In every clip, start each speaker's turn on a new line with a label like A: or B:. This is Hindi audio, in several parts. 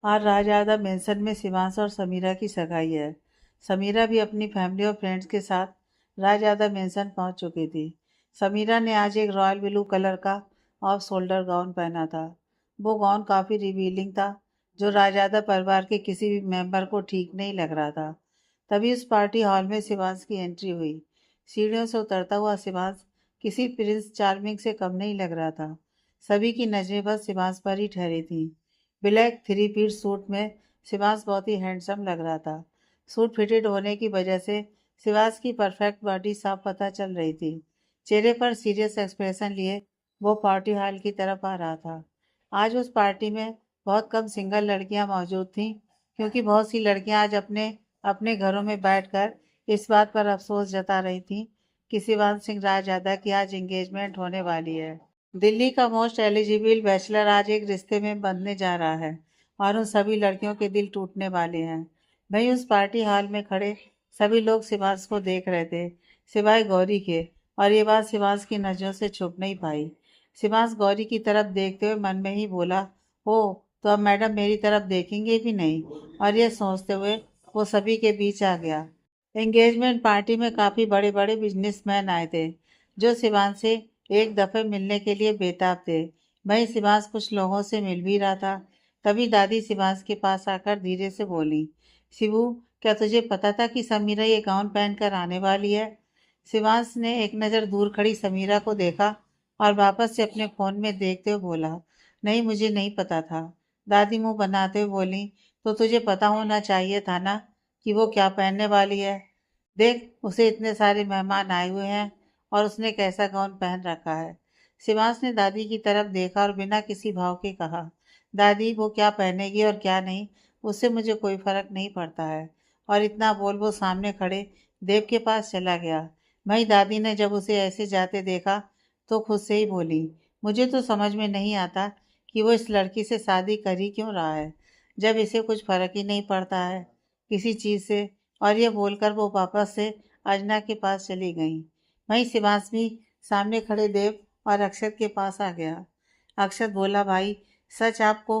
A: आज राजआदा मेंशन में शिवांश और समीरा की सगाई है। समीरा भी अपनी फैमिली और फ्रेंड्स के साथ राजआदा मेंशन पहुंच चुकी थी। समीरा ने आज एक रॉयल ब्लू कलर का ऑफ शोल्डर गाउन पहना था। वो गाउन काफ़ी रिवीलिंग था, जो राजआदा परिवार के किसी भी मेंबर को ठीक नहीं लग रहा था। तभी उस पार्टी हॉल में शिवांश की एंट्री हुई। सीढ़ियों से उतरता हुआ शिवांश किसी प्रिंस चार्मिंग से कम नहीं लग रहा था। सभी की नजरें बस शिवांश पर ही ठहरी थीं। ब्लैक थ्री पीस सूट में शिवांश बहुत ही हैंडसम लग रहा था। सूट फिटेड होने की वजह से शिवांश की परफेक्ट बॉडी साफ पता चल रही थी। चेहरे पर सीरियस एक्सप्रेशन लिए वो पार्टी हॉल की तरफ आ रहा था। आज उस पार्टी में बहुत कम सिंगल लड़कियां मौजूद थीं, क्योंकि बहुत सी लड़कियां आज अपने अपने घरों में बैठकर इस बात पर अफसोस जता रही थीं कि शिवांश सिंह राजदादा की आज एंगेजमेंट होने वाली है। दिल्ली का मोस्ट एलिजिबल बैचलर आज एक रिश्ते में बंधने जा रहा है और उन सभी लड़कियों के दिल टूटने वाले हैं। वहीं उस पार्टी हॉल में खड़े सभी लोग शिवांश को देख रहे थे, सिवाय गौरी के, और ये बात शिवांश की नज़रों से छुप नहीं पाई। शिवांश गौरी की तरफ देखते हुए मन में ही बोला, हो तो अब मैडम मेरी तरफ देखेंगे भी नहीं, और यह सोचते हुए वो सभी के बीच आ गया। एंगेजमेंट पार्टी में काफ़ी बड़े बड़े बिजनेसमैन आए थे, जो शिवांश से एक दफ़े मिलने के लिए बेताब थे। वहीं शिवांश कुछ लोगों से मिल भी रहा था। तभी दादी शिवांश के पास आकर धीरे से बोली, शिवू, क्या तुझे पता था कि समीरा ये गाउन पहनकर आने वाली है? शिवांश ने एक नज़र दूर खड़ी समीरा को देखा और वापस से अपने फ़ोन में देखते हुए बोला, नहीं, मुझे नहीं पता था। दादी मुंह बनाते हुए बोली, तो तुझे पता होना चाहिए था ना कि वो क्या पहनने वाली है। देख, उसे इतने सारे मेहमान आए हुए हैं और उसने कैसा गाउन पहन रखा है। शिवांश ने दादी की तरफ देखा और बिना किसी भाव के कहा, दादी वो क्या पहनेगी और क्या नहीं, उससे मुझे कोई फर्क नहीं पड़ता है। और इतना बोल वो सामने खड़े देव के पास चला गया। वहीं दादी ने जब उसे ऐसे जाते देखा तो खुद से ही बोली, मुझे तो समझ में नहीं आता कि वो इस लड़की से शादी कर ही क्यों रहा है, जब इसे कुछ फर्क ही नहीं पड़ता है किसी चीज़ से। और ये बोलकर वो वापस से अजना के पास चली गई। वहीं शिवांश भी सामने खड़े देव और अक्षत के पास आ गया। अक्षत बोला, भाई सच आपको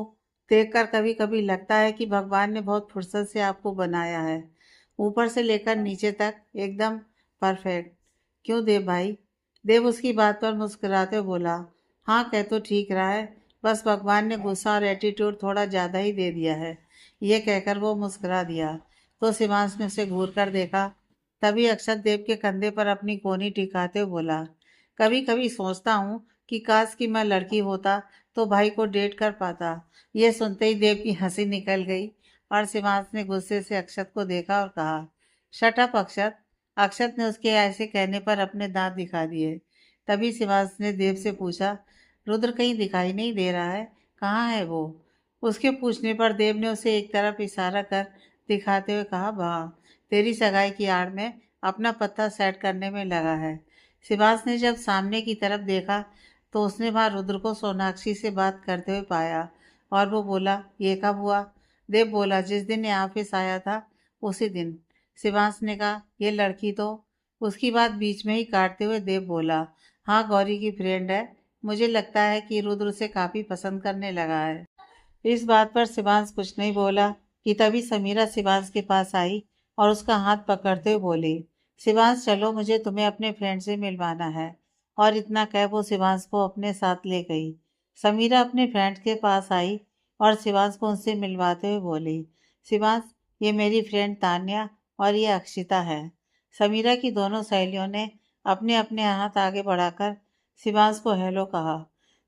A: देखकर कभी कभी लगता है कि भगवान ने बहुत फुर्सत से आपको बनाया है, ऊपर से लेकर नीचे तक एकदम परफेक्ट। क्यों देव भाई? देव उसकी बात पर मुस्कुराते हुए बोला, हाँ कह तो ठीक रहा है, बस भगवान ने गुस्सा और एटीट्यूड थोड़ा ज़्यादा ही दे दिया है। ये कहकर वो मुस्कुरा दिया तो शिवांश ने उसे घूर कर देखा। तभी अक्षत देव के कंधे पर अपनी कोहनी टिकाते हुए बोला, कभी कभी सोचता हूँ कि काश कि मैं लड़की होता तो भाई को डेट कर पाता। ये सुनते ही देव की हंसी निकल गई और शिवांश ने गुस्से से अक्षत को देखा और कहा, शट अप अक्षत। अक्षत ने उसके ऐसे कहने पर अपने दांत दिखा दिए। तभी शिवांश ने देव से पूछा, रुद्र कहीं दिखाई नहीं दे रहा है, कहाँ है वो? उसके पूछने पर देव ने उसे एक तरफ इशारा कर दिखाते हुए कहा, वाह, तेरी सगाई की आड़ में अपना पत्ता सेट करने में लगा है। शिवांश ने जब सामने की तरफ देखा तो उसने वहां रुद्र को सोनाक्षी से बात करते हुए पाया और वो बोला, ये कब हुआ? देव बोला, जिस दिन ये ऑफिस आया था उसी दिन। शिवांश ने कहा, ये लड़की तो। उसकी बात बीच में ही काटते हुए देव बोला, हाँ गौरी की फ्रेंड है, मुझे लगता है कि रुद्र उसे काफ़ी पसंद करने लगा है। इस बात पर शिवांश कुछ नहीं बोला कि तभी समीरा शिवांश के पास आई और उसका हाथ पकड़ते हुए बोली, शिवांश चलो, मुझे तुम्हें अपने फ्रेंड से मिलवाना है। और इतना कह वो शिवांश को अपने साथ ले गई। समीरा अपने फ्रेंड के पास आई और शिवांश को उनसे मिलवाते हुए बोली, शिवांश, ये मेरी फ्रेंड तान्या और ये अक्षिता है। समीरा की दोनों सहेलियों ने अपने अपने हाथ आगे बढ़ाकर शिवांश को हेलो कहा।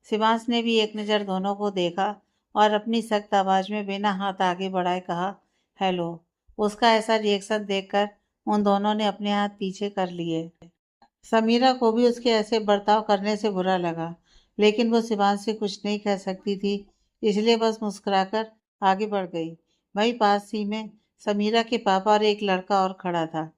A: शिवांश ने भी एक नज़र दोनों को देखा और अपनी सख्त आवाज में बिना हाथ आगे बढ़ाए कहा, हेलो। उसका ऐसा रिएक्शन देखकर उन दोनों ने अपने हाथ पीछे कर लिए। समीरा को भी उसके ऐसे बर्ताव करने से बुरा लगा, लेकिन वो शिवांश से कुछ नहीं कह सकती थी, इसलिए बस मुस्कुराकर आगे बढ़ गई। वहीं पास ही में समीरा के पापा और एक लड़का और खड़ा था।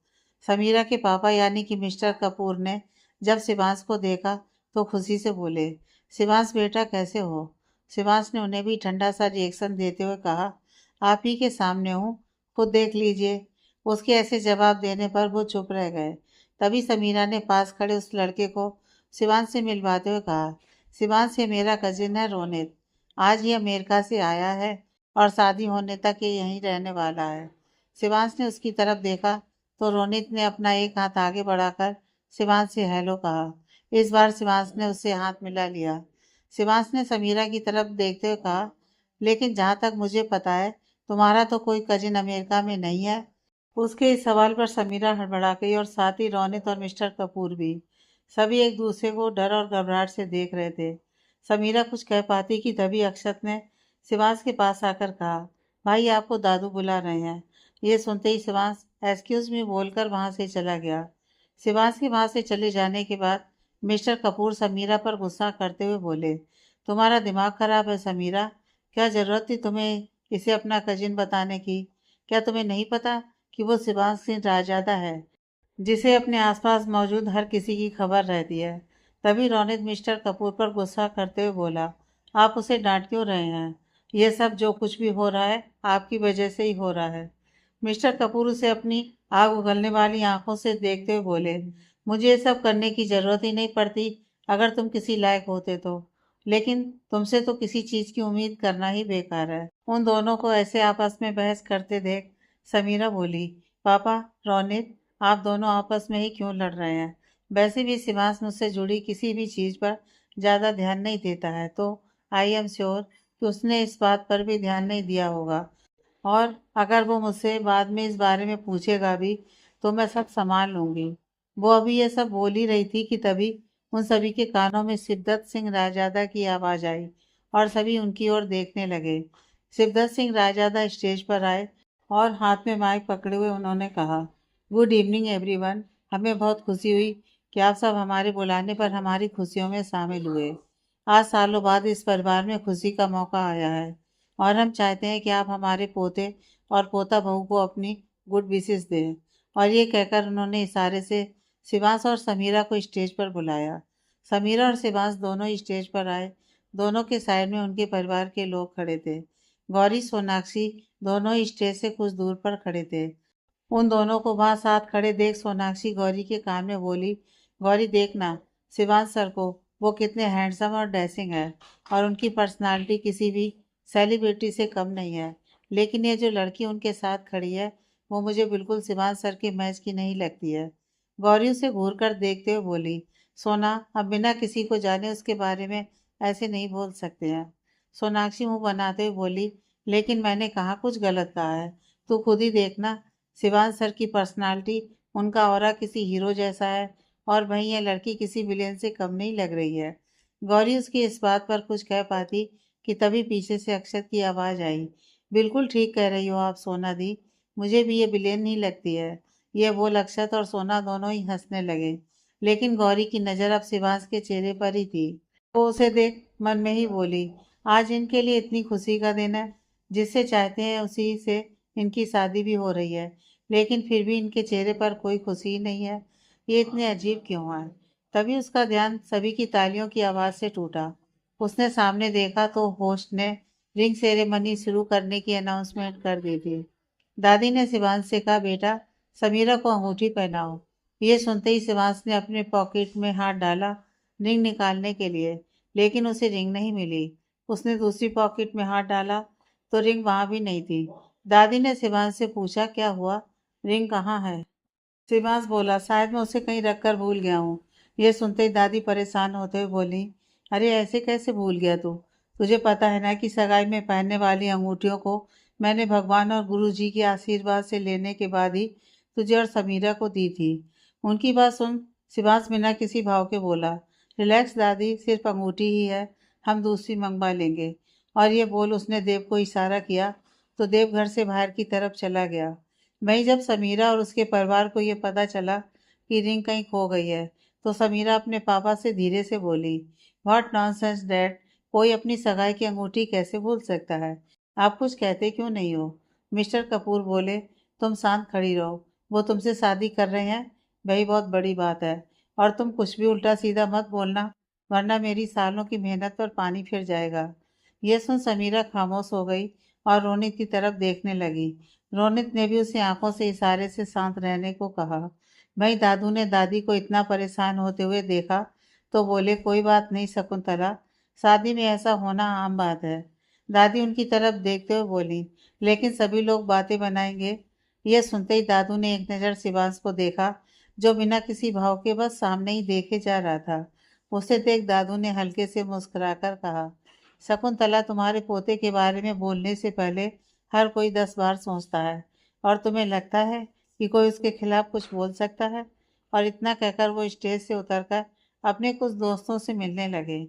A: समीरा के पापा यानी कि मिस्टर कपूर ने जब शिवांश को देखा तो खुशी से बोले, शिवांश बेटा कैसे हो? शिवांश ने उन्हें भी ठंडा सा रिएक्शन देते हुए कहा, आप ही के सामने हूँ, खुद देख लीजिए। उसके ऐसे जवाब देने पर वो चुप रह गए। तभी समीरा ने पास खड़े उस लड़के को शिवांश से मिलवाते हुए कहा, शिवांश, ये मेरा कजिन है रोनित, आज ये अमेरिका से आया है और शादी होने तक ये यहीं रहने वाला है। शिवांश ने उसकी तरफ देखा तो रोनित ने अपना एक हाथ आगे बढ़ाकर शिवांश से हेलो कहा। इस बार शिवांश ने उससे हाथ मिला लिया। शिवांश ने समीरा की तरफ देखते हुए कहा, लेकिन जहाँ तक मुझे पता है तुम्हारा तो कोई कजिन अमेरिका में नहीं है। उसके इस सवाल पर समीरा हड़बड़ा गई और साथ ही रोनित और मिस्टर कपूर भी। सभी एक दूसरे को डर और घबराहट से देख रहे थे। समीरा कुछ कह पाती कि तभी अक्षत ने शिवांश के पास आकर कहा, भाई आपको दादू बुला रहे हैं। ये सुनते ही शिवांश एक्सक्यूज मी बोलकर वहां से चला गया। शिवांश के वहां से चले जाने के बाद मिस्टर कपूर समीरा पर गुस्सा करते हुए बोले, तुम्हारा दिमाग खराब है समीरा। क्या जरूरत थी तुम्हें इसे अपना कजिन बताने की? क्या तुम्हें नहीं पता कि वो शिवांश सिंह रायजादा है, जिसे अपने आसपास मौजूद हर किसी की खबर रहती है? तभी रोनित मिस्टर कपूर पर गुस्सा करते हुए बोला, आप उसे डांट क्यों रहे हैं? यह सब जो कुछ भी हो रहा है आपकी वजह से ही हो रहा है। मिस्टर कपूर उसे अपनी आग उगलने वाली आंखों से देखते हुए बोले, मुझे ये सब करने की जरूरत ही नहीं पड़ती अगर तुम किसी लायक होते तो। लेकिन तुमसे तो किसी चीज की उम्मीद करना ही बेकार है। उन दोनों को ऐसे आपस में बहस करते देख समीरा बोली, पापा, रोनित, आप दोनों आपस में ही क्यों लड़ रहे हैं? वैसे भी शिवांश मुझसे जुड़ी किसी भी चीज पर ज्यादा ध्यान नहीं देता है, तो आई एम श्योर कि उसने इस बात पर भी ध्यान नहीं दिया होगा। और अगर वो मुझसे बाद में इस बारे में पूछेगा भी तो मैं सब संभाल लूंगी। वो अभी ये सब बोल ही रही थी कि तभी उन सभी के कानों में शिवदत्त सिंह रायजादा की आवाज आई और सभी उनकी ओर देखने लगे। शिवदत्त सिंह रायजादा स्टेज पर आए और हाथ में माइक पकड़े हुए उन्होंने कहा, गुड इवनिंग एवरीवन। हमें बहुत खुशी हुई कि आप सब हमारे बुलाने पर हमारी खुशियों में शामिल हुए। आज सालों बाद इस परिवार में खुशी का मौका आया है और हम चाहते हैं कि आप हमारे पोते और पोता बहू को अपनी गुड विशेस दें। और ये कहकर उन्होंने इशारे से शिवांश और समीरा को स्टेज पर बुलाया। समीरा और शिवांश दोनों ही स्टेज पर आए। दोनों के साइड में उनके परिवार के लोग खड़े थे। गौरी, सोनाक्षी दोनों ही स्टेज से कुछ दूर पर खड़े थे। उन दोनों को वहां साथ खड़े देख सोनाक्षी गौरी के कान में बोली, गौरी देखना शिवांश सर को, वो कितने हैंडसम और डैशिंग है और उनकी पर्सनालिटी किसी भी सेलिब्रिटी से कम नहीं है। लेकिन ये जो लड़की उनके साथ खड़ी है वो मुझे बिल्कुल शिवांश सर के मैच की नहीं लगती है। गौरी उसे घूर कर देखते हुए बोली, सोना, अब बिना किसी को जाने उसके बारे में ऐसे नहीं बोल सकते हैं। सोनाक्षी मुंह बनाते हुए बोली, लेकिन मैंने कहा कुछ गलत कहा है? तू खुद ही देखना, शिवांश सर की पर्सनालिटी, उनका ऑरा किसी हीरो जैसा है और वहीं यह लड़की किसी विलेन से कम नहीं लग रही है। गौरी उसकी इस बात पर कुछ कह पाती कि तभी पीछे से अक्षत की आवाज आई, बिल्कुल ठीक कह रही हो आप सोना दी, मुझे भी ये विलेन नहीं लगती है। ये बोल अक्षत और सोना दोनों ही हंसने लगे। लेकिन गौरी की नजर अब शिवांश के चेहरे पर ही थी। वो उसे देख मन में ही बोली, आज इनके लिए इतनी खुशी का दिन है, जिससे चाहते हैं उसी से इनकी शादी भी हो रही है, लेकिन फिर भी इनके चेहरे पर कोई खुशी ही नहीं है। ये इतने अजीब क्यों है? तभी उसका ध्यान सभी की तालियों की आवाज से टूटा। उसने सामने देखा तो होस्ट ने रिंग सेरेमनी शुरू करने की अनाउंसमेंट कर दी थी। दादी ने शिवांश से कहा, बेटा समीरा को अंगूठी पहनाओ। ये सुनते ही शिवांश ने अपने पॉकेट में हाथ डाला रिंग निकालने के लिए, लेकिन उसे रिंग नहीं मिली। उसने दूसरी पॉकेट में हाथ डाला तो रिंग वहां भी नहीं थी। दादी ने शिवांश से पूछा, क्या हुआ, रिंग कहाँ है? शिवांश बोला, शायद मैं उसे कहीं रख कर भूल गया हूँ। ये सुनते ही दादी परेशान होते हुए बोली, अरे ऐसे कैसे भूल गया तू? तुझे पता है ना कि सगाई में पहनने वाली अंगूठियों को मैंने भगवान और गुरु जी के आशीर्वाद से लेने के बाद ही तुझे और समीरा को दी थी। उनकी बात सुन शिवांश बिना किसी भाव के बोला, रिलैक्स दादी, सिर्फ अंगूठी ही है, हम दूसरी मंगवा लेंगे। और ये बोल उसने देव को इशारा किया तो देव घर से बाहर की तरफ चला गया। वहीं जब समीरा और उसके परिवार को यह पता चला कि रिंग कहीं खो गई है तो समीरा अपने पापा से धीरे से बोली, व्हाट नॉनसेंस डैड, कोई अपनी सगाई की अंगूठी कैसे भूल सकता है? आप कुछ कहते क्यों नहीं हो? मिस्टर कपूर बोले, तुम शांत खड़ी रहो, वो तुमसे शादी कर रहे हैं, वही बहुत बड़ी बात है। और तुम कुछ भी उल्टा सीधा मत बोलना, वरना मेरी सालों की मेहनत पर पानी फिर जाएगा। यह सुन समीरा खामोश हो गई और रोनित की तरफ देखने लगी। रोनित ने भी उसे आंखों से इशारे से शांत रहने को कहा। वहीं दादू ने दादी को इतना परेशान होते हुए देखा तो बोले, कोई बात नहीं शकुंतला, शादी में ऐसा होना आम बात है। दादी उनकी तरफ देखते हुए बोली, लेकिन सभी लोग बातें बनाएंगे। यह सुनते ही दादू ने एक नज़र शिवांश को देखा, जो बिना किसी भाव के बस सामने ही देखे जा रहा था। उसे देख दादू ने हल्के से मुस्कुराकर कहा, शकुंतला, तुम्हारे पोते के बारे में बोलने से पहले हर कोई 10 बार सोचता है, और तुम्हें लगता है कि कोई उसके खिलाफ कुछ बोल सकता है? और इतना कहकर वो स्टेज से उतरकर अपने कुछ दोस्तों से मिलने लगे।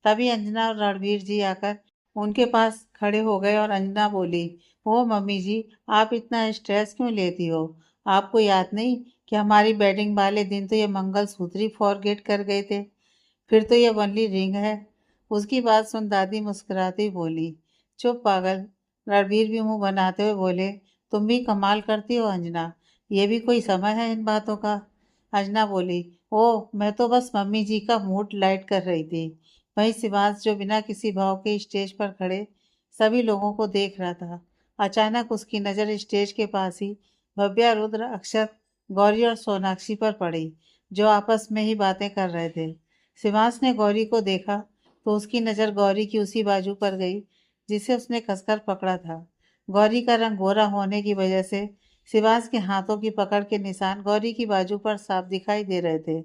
A: तभी अंजना और रणवीर जी आकर उनके पास खड़े हो गए और अंजना बोली, ओ मम्मी जी, आप इतना स्ट्रेस क्यों लेती हो? आपको याद नहीं कि हमारी वेडिंग वाले दिन तो ये मंगलसूत्र ही फॉरगेट कर गए थे? फिर तो ये वनली रिंग है। उसकी बात सुन दादी मुस्कुराती बोली, चुप पागल। रणवीर भी मुंह बनाते हुए बोले, तुम भी कमाल करती हो अंजना, ये भी कोई समय है इन बातों का? अंजना बोली, ओह, मैं तो बस मम्मी जी का मूड लाइट कर रही थी। वहीं शिवांश, जो बिना किसी भाव के स्टेज पर खड़े सभी लोगों को देख रहा था, अचानक उसकी नज़र स्टेज के पास ही भव्या, रुद्र, अक्षत, गौरी और सोनाक्षी पर पड़ी, जो आपस में ही बातें कर रहे थे। शिवांश ने गौरी को देखा तो उसकी नज़र गौरी की उसी बाजू पर गई जिसे उसने कसकर पकड़ा था। गौरी का रंग गोरा होने की वजह से शिवांश के हाथों की पकड़ के निशान गौरी की बाजू पर साफ दिखाई दे रहे थे,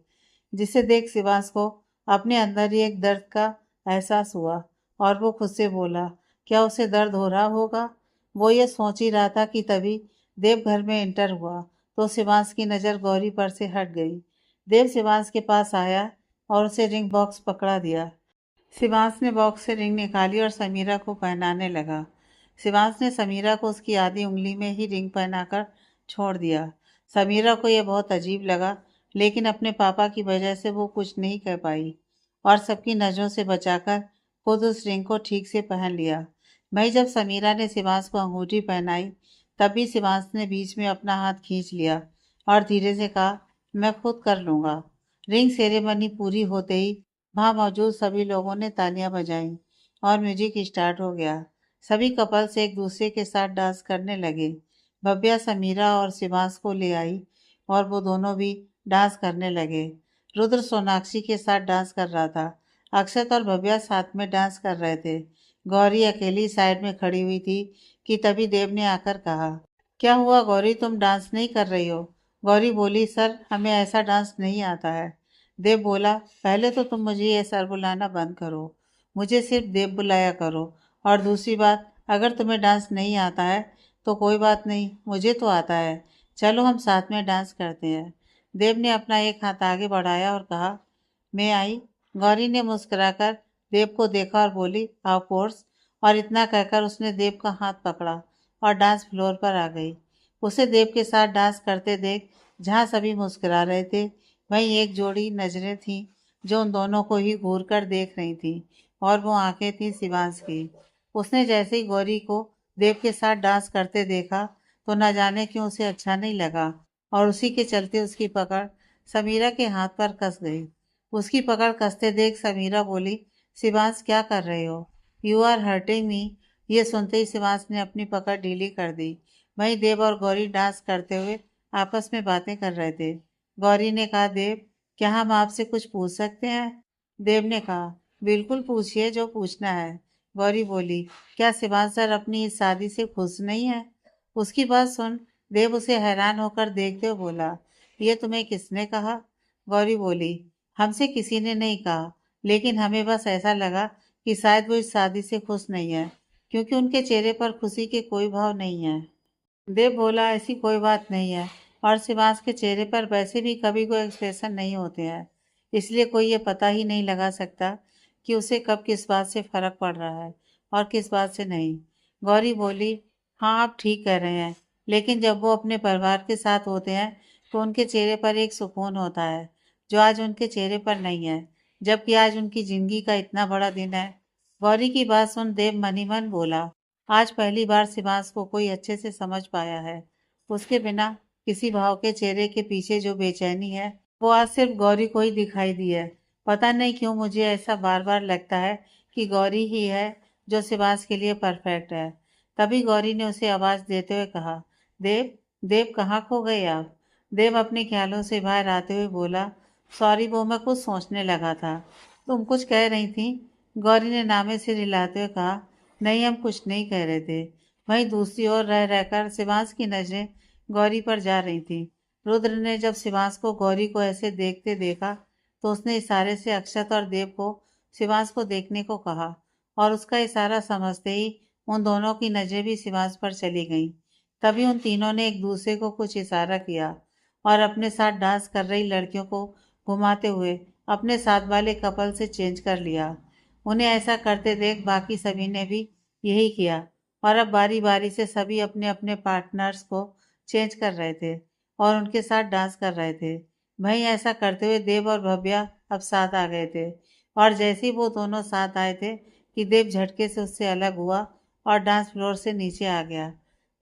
A: जिसे देख शिवांश को अपने अंदर ही एक दर्द का एहसास हुआ और वो खुद से बोला, क्या उसे दर्द हो रहा होगा? वो ये सोच ही रहा था कि तभी देव घर में एंटर हुआ तो शिवांश की नज़र गौरी पर से हट गई। देव शिवांश के पास आया और उसे रिंग बॉक्स पकड़ा दिया। शिवांश ने बॉक्स से रिंग निकाली और समीरा को पहनाने लगा। शिवांश ने समीरा को उसकी आधी उंगली में ही रिंग पहनाकर छोड़ दिया। समीरा को यह बहुत अजीब लगा, लेकिन अपने पापा की वजह से वो कुछ नहीं कह पाई और सबकी नज़रों से बचाकर खुद उस रिंग को ठीक से पहन लिया। वहीं जब समीरा ने शिवांश को अंगूठी पहनाई, तभी शिवांश ने बीच में अपना हाथ खींच लिया और धीरे से कहा, मैं खुद कर लूँगा। रिंग सेरेमनी पूरी होते ही वहाँ मौजूद सभी लोगों ने तालियां बजाईं और म्यूजिक स्टार्ट हो गया। सभी कपल्स एक दूसरे के साथ डांस करने लगे। भव्या समीरा और शिवांश को ले आई और वो दोनों भी डांस करने लगे। रुद्र सोनाक्षी के साथ डांस कर रहा था। अक्षत और भव्या साथ में डांस कर रहे थे। गौरी अकेली साइड में खड़ी हुई थी कि तभी देव ने आकर कहा, क्या हुआ गौरी, तुम डांस नहीं कर रही हो? गौरी बोली, सर, हमें ऐसा डांस नहीं आता है। देव बोला, पहले तो तुम मुझे ये सर बुलाना बंद करो, मुझे सिर्फ देव बुलाया करो। और दूसरी बात, अगर तुम्हें डांस नहीं आता है तो कोई बात नहीं, मुझे तो आता है। चलो हम साथ में डांस करते हैं। देव ने अपना एक हाथ आगे बढ़ाया और कहा, मैं आई। गौरी ने मुस्कुराकर देव को देखा और बोली, ऑफ कोर्स। और इतना कहकर उसने देव का हाथ पकड़ा और डांस फ्लोर पर आ गई। उसे देव के साथ डांस करते देख जहाँ सभी मुस्कुरा रहे थे, वहीं एक जोड़ी नजरें थीं जो उन दोनों को ही घूर कर देख रही थी, और वो आंखें थीं शिवांश की। उसने जैसे ही गौरी को देव के साथ डांस करते देखा तो न जाने क्यों उसे अच्छा नहीं लगा, और उसी के चलते उसकी पकड़ समीरा के हाथ पर कस गई। उसकी पकड़ कसते देख समीरा बोली, शिवांश, क्या कर रहे हो? You are hurting me. ये सुनते ही शिवांश ने अपनी पकड़ ढीली कर दी। वहीं देव और गौरी डांस करते हुए आपस में बातें कर रहे थे। गौरी ने कहा, देव, क्या हम आपसे कुछ पूछ सकते हैं? देव ने कहा, बिल्कुल पूछिए जो पूछना है। गौरी बोली, क्या शिवांश सर अपनी इस शादी से खुश नहीं है? उसकी बात सुन देव उसे हैरान होकर देखते हुए बोला, ये तुम्हें किसने कहा? गौरी बोली, हमसे किसी ने नहीं कहा, लेकिन हमें बस ऐसा लगा कि शायद वो इस शादी से खुश नहीं है, क्योंकि उनके चेहरे पर खुशी के कोई भाव नहीं है। देव बोला, ऐसी कोई बात नहीं है, और शिवांश के चेहरे पर वैसे भी कभी कोई एक्सप्रेशन नहीं होते हैं, इसलिए कोई ये पता ही नहीं लगा सकता कि उसे कब किस बात से फर्क पड़ रहा है और किस बात से नहीं। गौरी बोली, हाँ, आप ठीक कह रहे हैं, लेकिन जब वो अपने परिवार के साथ होते हैं तो उनके चेहरे पर एक सुकून होता है जो आज उनके चेहरे पर नहीं है, जबकि आज उनकी जिंदगी का इतना बड़ा दिन है। गौरी की बात सुन देव मन ही मन बोला, आज पहली बार शिवांश को कोई अच्छे से समझ पाया है। उसके बिना किसी भाव के चेहरे के पीछे जो बेचैनी है, वो आज सिर्फ गौरी को ही दिखाई दी है। पता नहीं क्यों मुझे ऐसा बार बार लगता है कि गौरी ही है जो शिवांश के लिए परफेक्ट है। तभी गौरी ने उसे आवाज देते हुए कहा, देव, देव, कहाँ खो गए आप? देव अपने ख्यालों से बाहर आते हुए बोला, सॉरी, वो मैं कुछ सोचने लगा था। तुम कुछ कह रही थी? गौरी ने नामे से हिलाते हुए कहा, नहीं, हम कुछ नहीं कह रहे थे। वहीं दूसरी ओर रह रहकर शिवांश की नजरें गौरी पर जा रही थी। रुद्र ने जब शिवांश को गौरी को ऐसे देखते देखा तो उसने इशारे से अक्षत और देव को शिवांश को देखने को कहा और उसका इशारा समझते ही उन दोनों की नजरें भी शिवांश पर चली गईं। तभी उन तीनों ने एक दूसरे को कुछ इशारा किया और अपने साथ डांस कर रही लड़कियों को घुमाते हुए अपने साथ वाले कपल से चेंज कर लिया। उन्हें ऐसा करते देख बाकी सभी ने भी यही किया और अब बारी बारी से सभी अपने अपने पार्टनर्स को चेंज कर रहे थे और उनके साथ डांस कर रहे थे। वहीं ऐसा करते हुए देव और भव्या अब साथ आ गए थे और जैसे ही वो दोनों साथ आए थे कि देव झटके से उससे अलग हुआ और डांस फ्लोर से नीचे आ गया।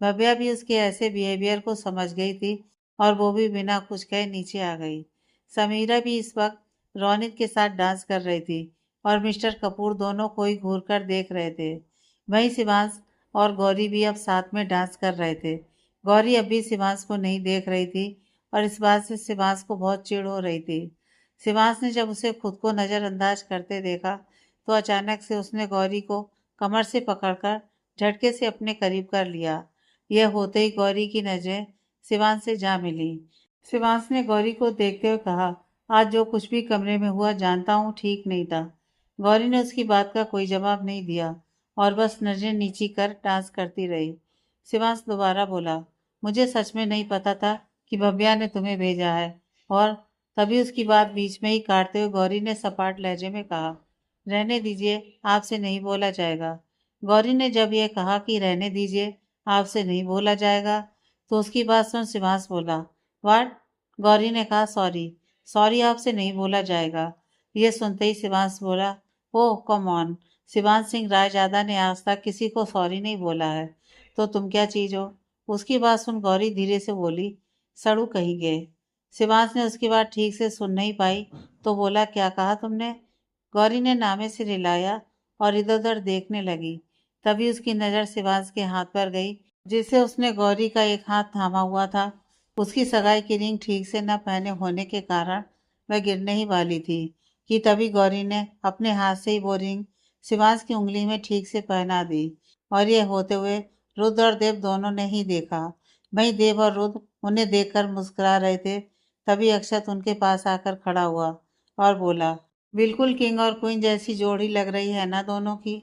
A: भव्या भी उसके ऐसे बिहेवियर को समझ गई थी और वो भी बिना कुछ कहे नीचे आ गई। समीरा भी इस वक्त रोनित के साथ डांस कर रही थी और मिस्टर कपूर दोनों को ही घूर कर देख रहे थे। वहीं शिवांश और गौरी भी अब साथ में डांस कर रहे थे। गौरी अब भी शिवांश को नहीं देख रही थी और इस बात से शिवांश को बहुत चिढ़ हो रही थी। शिवांश ने जब उसे खुद को नज़रअंदाज करते देखा तो अचानक से उसने गौरी को कमर से पकड़कर झटके से अपने करीब कर लिया। यह होते ही गौरी की नजरें शिवांश से जा मिली। शिवांश ने गौरी को देखते हुए कहा, आज जो कुछ भी कमरे में हुआ जानता हूँ ठीक नहीं था। गौरी ने उसकी बात का कोई जवाब नहीं दिया और बस नजरें नीची कर डांस करती रही। शिवांश दोबारा बोला, मुझे सच में नहीं पता था कि भव्या ने तुम्हें भेजा है। और तभी उसकी बात बीच में ही काटते हुए गौरी ने सपाट लहजे में कहा, रहने दीजिए, आपसे नहीं बोला जाएगा। गौरी ने जब यह कहा कि रहने दीजिए, आपसे नहीं बोला जाएगा, तो उसकी बात सुन शिवांश बोला, वाट? गौरी ने कहा, सॉरी, सॉरी आपसे नहीं बोला जाएगा। यह सुनते ही शिवांश बोला, ओह कम ऑन, शिवांश सिंह रायजादा ने आज तक किसी को सॉरी नहीं बोला है, तो तुम क्या चीज हो? उसकी बात सुन गौरी धीरे से बोली, सड़ू कहीं गए। शिवांश ने उसकी बात ठीक से सुन नहीं पाई तो बोला, क्या कहा तुमने? गौरी ने नामे से रिलाया और इधर उधर देखने लगी। तभी उसकी नज़र शिवांश के हाथ पर गई जिसे उसने गौरी का एक हाथ थामा हुआ था। उसकी सगाई की रिंग ठीक से न पहने होने के कारण वह गिरने ही वाली थी कि तभी गौरी ने अपने हाथ से ही वो रिंग शिवांश की उंगली में ठीक से पहना दी और ये होते हुए रुद्र और देव दोनों ने ही देखा। वहीं देव और रुद्र उन्हें देखकर मुस्कुरा रहे थे। तभी अक्षत उनके पास आकर खड़ा हुआ और बोला, बिल्कुल किंग और क्वीन जैसी जोड़ी लग रही है ना दोनों की।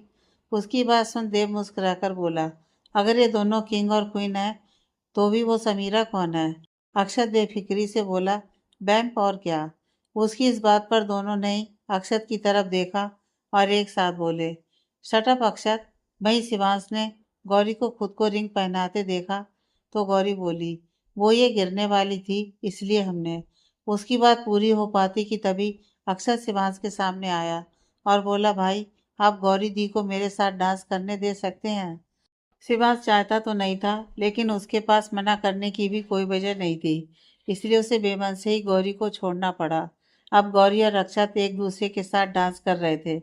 A: उसकी बात सुन देव मुस्कुराकर बोला, अगर ये दोनों किंग और क्वीन है तो भी वो समीरा कौन है? अक्षत बेफिक्री से बोला, वैम्प और क्या। उसकी इस बात पर दोनों ने ही अक्षत की तरफ देखा और एक साथ बोले, शट अप अक्षत। वहीं शिवांश ने गौरी को खुद को रिंग पहनाते देखा तो गौरी बोली, वो ये गिरने वाली थी इसलिए हमने। उसकी बात पूरी हो पाती कि तभी अक्षत शिवांश के सामने आया और बोला, भाई आप गौरी दी को मेरे साथ डांस करने दे सकते हैं। शिवांश चाहता तो नहीं था लेकिन उसके पास मना करने की भी कोई वजह नहीं थी, इसलिए उसे बेमन से ही गौरी को छोड़ना पड़ा। अब गौरी और अक्षत एक दूसरे के साथ डांस कर रहे थे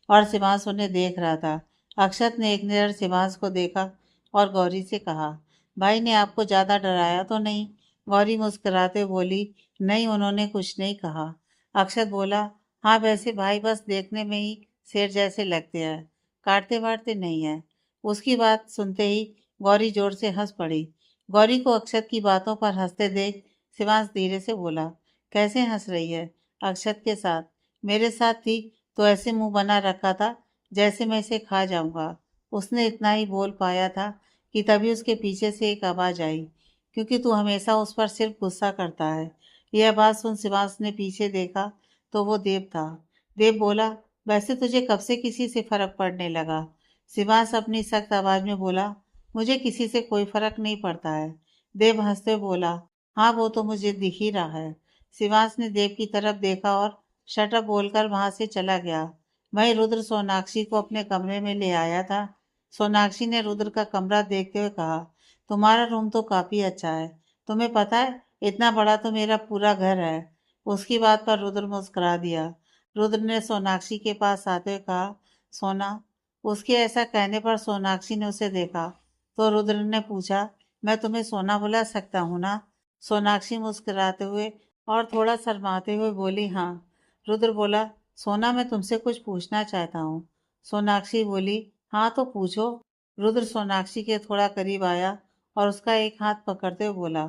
A: और शिवांश उन्हें देख रहा था। अक्षत ने एक नज़र शिवांश को देखा और गौरी से कहा, भाई ने आपको ज़्यादा डराया तो नहीं? गौरी मुस्कुराते हुए बोली, नहीं, उन्होंने कुछ नहीं कहा। अक्षत बोला, हाँ वैसे भाई बस देखने में ही शेर जैसे लगते हैं, काटते वाटते नहीं है। उसकी बात सुनते ही गौरी जोर से हंस पड़ी। गौरी को अक्षत की बातों पर हंसते देख शिवांश धीरे से बोला, कैसे हंस रही है? अक्षत के साथ? मेरे साथ थी तो ऐसे मुंह बना रखा था जैसे मैं इसे खा जाऊंगा। उसने इतना ही बोल पाया था कि तभी उसके पीछे से एक आवाज आई, क्योंकि तू हमेशा उस पर सिर्फ गुस्सा करता है। यह बात सुन शिवांश ने पीछे देखा तो वो देव था। देव बोला, वैसे तुझे कब से किसी से फर्क पड़ने लगा? शिवांश अपनी सख्त आवाज में बोला, मुझे किसी से कोई फर्क नहीं पड़ता है। देव हंसते हुए बोला, हाँ वो तो मुझे दिख ही रहा है। शिवांश ने देव की तरफ देखा और शटअप बोलकर वहां से चला गया। वहीं रुद्र सोनाक्षी को अपने कमरे में ले आया था। सोनाक्षी ने रुद्र का कमरा देखते हुए कहा, तुम्हारा रूम तो काफी अच्छा है। तुम्हें पता है इतना बड़ा तो मेरा पूरा घर है। उसकी बात पर रुद्र मुस्कुरा दिया। रुद्र ने सोनाक्षी के पास आते हुए कहा, सोना। उसके ऐसा कहने पर सोनाक्षी ने उसे देखा तो रुद्र ने पूछा, मैं तुम्हें सोना बुला सकता हूँ ना? सोनाक्षी मुस्कुराते हुए और थोड़ा शर्माते हुए बोली, हाँ। रुद्र बोला, सोना मैं तुमसे कुछ पूछना चाहता हूँ। सोनाक्षी बोली, हाँ तो पूछो। रुद्र सोनाक्षी के थोड़ा करीब आया और उसका एक हाथ पकड़ते हुए बोला,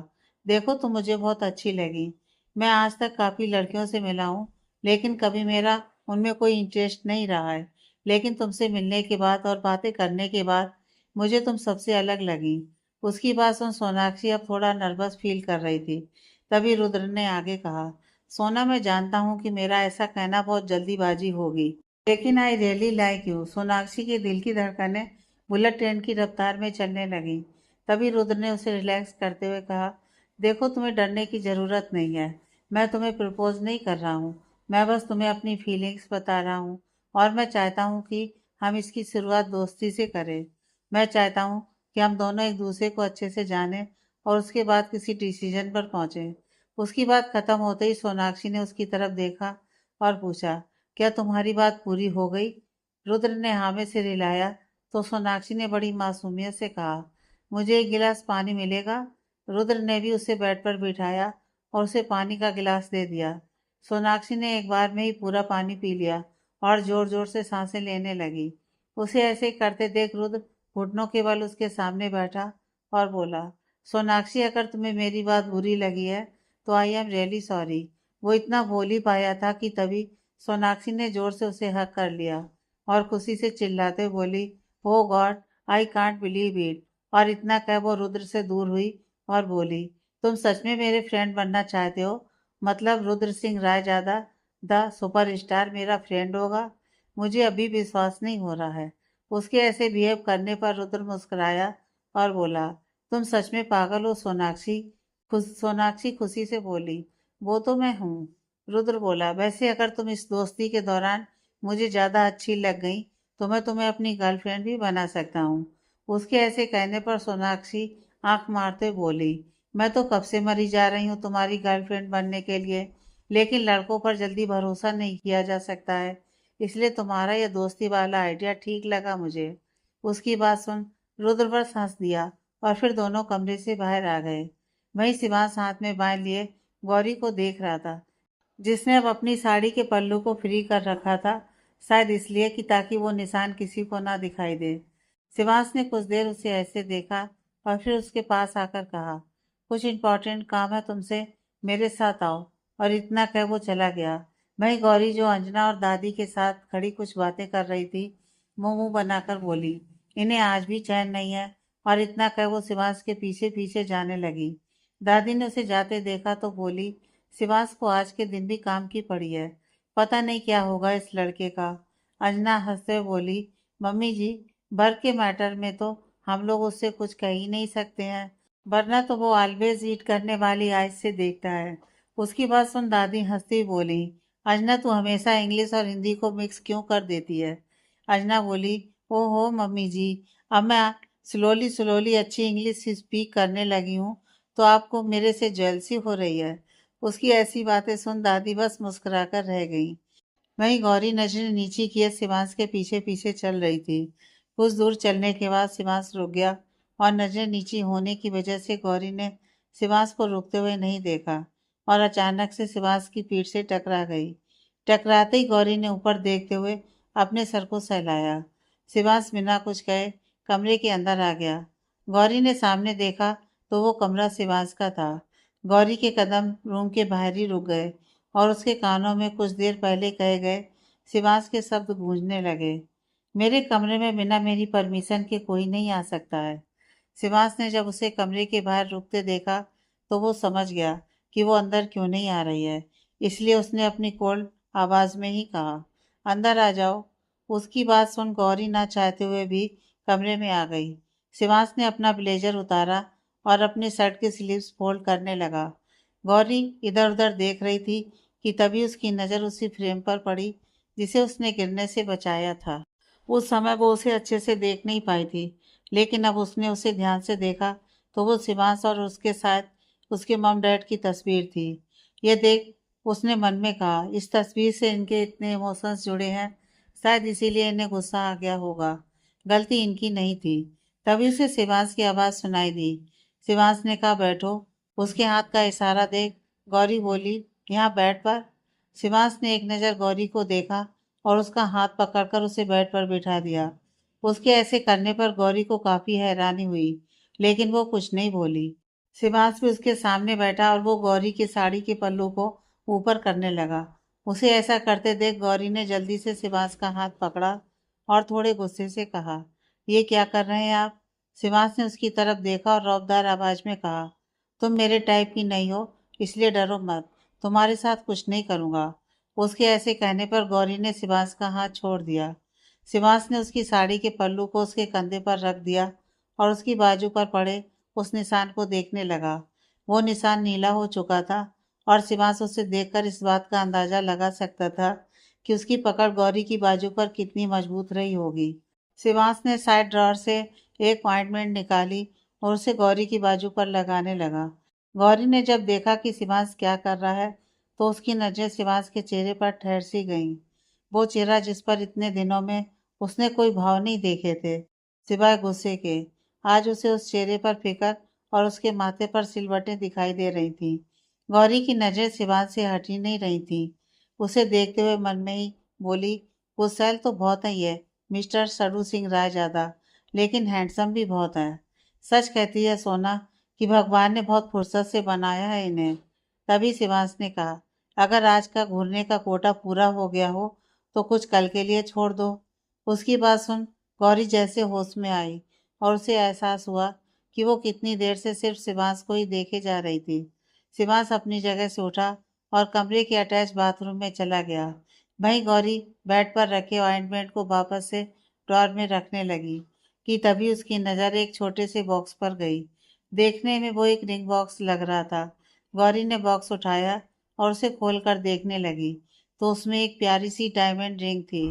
A: देखो तुम मुझे बहुत अच्छी लगी। मैं आज तक काफ़ी लड़कियों से मिला हूँ, लेकिन कभी मेरा उनमें कोई इंटरेस्ट नहीं रहा है। लेकिन तुमसे मिलने के बाद और बातें करने के बाद मुझे तुम सबसे अलग लगी। उसकी बात सुन सोनाक्षी अब थोड़ा नर्वस फील कर रही थी। तभी रुद्र ने आगे कहा, सोना मैं जानता हूँ कि मेरा ऐसा कहना बहुत जल्दीबाजी होगी, लेकिन I really like you. Sonakshi के दिल की धड़कनें बुलेट ट्रेन की रफ्तार में चलने लगी। तभी रुद्र ने उसे रिलैक्स करते हुए कहा, देखो तुम्हें डरने की ज़रूरत नहीं है। मैं तुम्हें प्रपोज नहीं कर रहा हूँ, मैं बस तुम्हें अपनी फीलिंग्स बता रहा हूँ। और मैं चाहता हूँ कि हम इसकी शुरुआत दोस्ती से करें। मैं चाहता हूँ कि हम दोनों एक दूसरे को अच्छे से जानें और उसके बाद किसी डिसीजन पर पहुँचें। उसकी बात खत्म होते ही सोनाक्षी ने उसकी तरफ देखा और पूछा, क्या तुम्हारी बात पूरी हो गई? रुद्र ने हाँ में सिर हिलाया तो सोनाक्षी ने बड़ी मासूमियत से कहा, मुझे एक गिलास पानी मिलेगा? रुद्र ने भी उसे बेड पर बिठाया और उसे पानी का गिलास दे दिया। सोनाक्षी ने एक बार में ही पूरा पानी पी लिया और जोर जोर से सांसें लेने लगी। उसे ऐसे करते देख रुद्र घुटनों के बल उसके सामने बैठा और बोला, सोनाक्षी अगर तुम्हें मेरी बात बुरी लगी है तो आई एम रियली सॉरी। वो इतना बोल ही पाया था कि तभी सोनाक्षी ने जोर से उसे हक कर लिया और खुशी से चिल्लाते बोली, oh God, I can't believe it. और इतना कह वो रुद्र से दूर हुई और बोली, तुम सच में मेरे फ्रेंड बनना चाहते हो? मतलब रुद्र सिंह रायजादा द सुपरस्टार मेरा फ्रेंड होगा? मुझे अभी विश्वास नहीं हो रहा है। उसके ऐसे बिहेव करने पर रुद्र मुस्कुराया और बोला, तुम सच में पागल हो सोनाक्षी। सोनाक्षी खुशी से बोली, वो तो मैं हूँ। रुद्र बोला, वैसे अगर तुम इस दोस्ती के दौरान मुझे ज़्यादा अच्छी लग गई तो मैं तुम्हें अपनी गर्लफ्रेंड भी बना सकता हूँ। उसके ऐसे कहने पर सोनाक्षी आंख मारते बोली, मैं तो कब से मरी जा रही हूँ तुम्हारी गर्लफ्रेंड बनने के लिए, लेकिन लड़कों पर जल्दी भरोसा नहीं किया जा सकता है, इसलिए तुम्हारा यह दोस्ती वाला आइडिया ठीक लगा मुझे। उसकी बात सुन रुद्र बस हंस दिया और फिर दोनों कमरे से बाहर आ गए। वहीं शिवांश हाथ में बांध लिए गौरी को देख रहा था, जिसने अब अपनी साड़ी के पल्लू को फ्री कर रखा था, शायद इसलिए कि ताकि वो निशान किसी को ना दिखाई दे। शिवांश ने कुछ देर उसे ऐसे देखा और फिर उसके पास आकर कहा, कुछ इम्पोर्टेंट काम है तुमसे, मेरे साथ आओ। और इतना कह वो चला गया। वहीं गौरी जो अंजना और दादी के साथ खड़ी कुछ बातें कर रही थी, मुंह मुंह बनाकर बोली, इन्हें आज भी चैन नहीं है। और इतना कह वो शिवांश के पीछे पीछे जाने लगी। दादी ने उसे जाते देखा तो बोली, शिवांश को आज के दिन भी काम की पड़ी है, पता नहीं क्या होगा इस लड़के का। अंजना हंसते हुए बोली, मम्मी जी, वर्क के मैटर में तो हम लोग उससे कुछ कह ही नहीं सकते हैं, वरना तो वो ऑलवेज ईट करने वाली आइज से देखता है। उसकी बात सुन दादी हंसती बोली, अंजना तू हमेशा इंग्लिश और हिंदी को मिक्स क्यों कर देती है? अंजना बोली, ओहो मम्मी जी, अब मैं स्लोली स्लोली अच्छी इंग्लिश स्पीक करने लगी हूँ, तो आपको मेरे से जेलसी हो रही है? उसकी ऐसी बातें सुन दादी बस मुस्कुराकर रह गई। वहीं गौरी नजरें नीचे किए शिवांश के पीछे पीछे चल रही थी। कुछ दूर चलने के बाद शिवांश रुक गया और नजरें नीची होने की वजह से गौरी ने शिवांश को रुकते हुए नहीं देखा और अचानक से शिवांश की पीठ से टकरा गई। टकराते ही गौरी ने ऊपर देखते हुए अपने सर को सहलाया। शिवांश बिना कुछ कहे कमरे के अंदर आ गया। गौरी ने सामने देखा तो वो कमरा शिवांश का था। गौरी के कदम रूम के बाहर ही रुक गए और उसके कानों में कुछ देर पहले कहे गए शिवांश के शब्द गूंजने लगे, मेरे कमरे में बिना मेरी परमिशन के कोई नहीं आ सकता है। शिवांश ने जब उसे कमरे के बाहर रुकते देखा तो वो समझ गया कि वो अंदर क्यों नहीं आ रही है, इसलिए उसने अपनी कोल्ड आवाज़ में ही कहा, अंदर आ जाओ। उसकी बात सुन गौरी ना चाहते हुए भी कमरे में आ गई। शिवांश ने अपना ब्लेजर उतारा और अपने शर्ट के स्लीव्स फोल्ड करने लगा। गौरी इधर उधर देख रही थी कि तभी उसकी नज़र उसी फ्रेम पर पड़ी जिसे उसने गिरने से बचाया था। उस समय वो उसे अच्छे से देख नहीं पाई थी, लेकिन अब उसने उसे ध्यान से देखा तो वो शिवांश और उसके साथ उसके मॉम डैड की तस्वीर थी। ये देख उसने मन में कहा, इस तस्वीर से इनके इतने इमोशंस जुड़े हैं, शायद इसीलिए इन्हें गुस्सा आ गया होगा। गलती इनकी नहीं थी। तभी उसे शिवांश की आवाज़ सुनाई दी। शिवांश ने कहा, बैठो। उसके हाथ का इशारा देख गौरी बोली, यहाँ बेड पर। शिवांश ने एक नज़र गौरी को देखा और उसका हाथ पकड़कर उसे बेड पर बिठा दिया। उसके ऐसे करने पर गौरी को काफी हैरानी हुई, लेकिन वो कुछ नहीं बोली। शिवांश भी उसके सामने बैठा और वो गौरी की साड़ी के पल्लू को ऊपर करने लगा। उसे ऐसा करते देख गौरी ने जल्दी से शिवांश का हाथ पकड़ा और थोड़े गुस्से से कहा, ये क्या कर रहे हैं आप? शिवांश ने उसकी तरफ देखा और रौबदार आवाज में कहा, तुम मेरे टाइप की नहीं हो, इसलिए डरो मत, तुम्हारे साथ कुछ नहीं करूंगा। उसके ऐसे कहने पर गौरी ने शिवांश का हाथ छोड़ दिया। शिवांश ने उसकी साड़ी के पल्लू को उसके कंधे पर रख दिया और उसकी बाजू पर पड़े उस निशान को देखने लगा। वो निशान नीला हो चुका था और शिवांश उसे देखकर इस बात का अंदाजा लगा सकता था कि उसकी पकड़ गौरी की बाजू पर कितनी मजबूत रही होगी। शिवांश ने साइड ड्रॉर से एक ऑइंटमेंट निकाली और उसे गौरी की बाजू पर लगाने लगा। गौरी ने जब देखा कि शिवांश क्या कर रहा है, तो उसकी नजरें शिवांश के चेहरे पर ठहर सी गईं। वो चेहरा जिस पर इतने दिनों में उसने कोई भाव नहीं देखे थे, सिवाय गुस्से के। आज उसे उस चेहरे पर फिक्र और उसके माथे पर सिलवटें दिखाई दे रही थीं। गौरी की नजरें शिवांश से हटी नहीं रही थीं। उसे देखते हुए मन में ही बोली, गुस्सैल तो बहुत ही है मिस्टर सरू सिंह रायजादा, लेकिन हैंडसम भी बहुत है। सच कहती है सोना कि भगवान ने बहुत फुर्सत से बनाया है इन्हें। तभी शिवांश ने कहा, अगर आज का घूरने का कोटा पूरा हो गया हो तो कुछ कल के लिए छोड़ दो। उसकी बात सुन गौरी जैसे होश में आई और उसे एहसास हुआ कि वो कितनी देर से सिर्फ शिवांश को ही देखे जा रही थी। शिवांश अपनी जगह से उठा और कमरे के अटैच बाथरूम में चला गया। वहीं गौरी बेड पर रखे ऑइंटमेंट को वापस से ड्रॉर में रखने लगी कि तभी उसकी नज़र एक छोटे से बॉक्स पर गई। देखने में वो एक रिंग बॉक्स लग रहा था। गौरी ने बॉक्स उठाया और उसे खोलकर देखने लगी तो उसमें एक प्यारी सी डायमंड रिंग थी।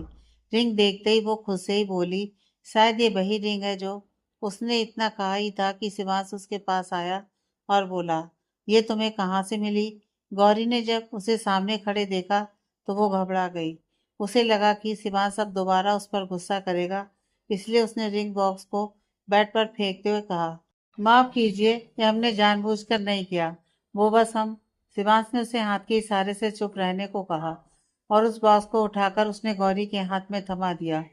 A: रिंग देखते ही वो खुद से ही बोली, शायद ये वही रिंग है जो उसने इतना कहा ही था कि शिवांश उसके पास आया और बोला, ये तुम्हें कहाँ से मिली? गौरी ने जब उसे सामने खड़े देखा तो वो घबरा गई। उसे लगा कि शिवांश अब दोबारा उस पर गुस्सा करेगा, इसलिए उसने रिंग बॉक्स को बेड पर फेंकते हुए कहा, माफ कीजिए, ये हमने जानबूझकर नहीं किया, वो बस हम। शिवांश ने उसे हाथ के इशारे से चुप रहने को कहा और उस बॉक्स को उठाकर उसने गौरी के हाथ में थमा दिया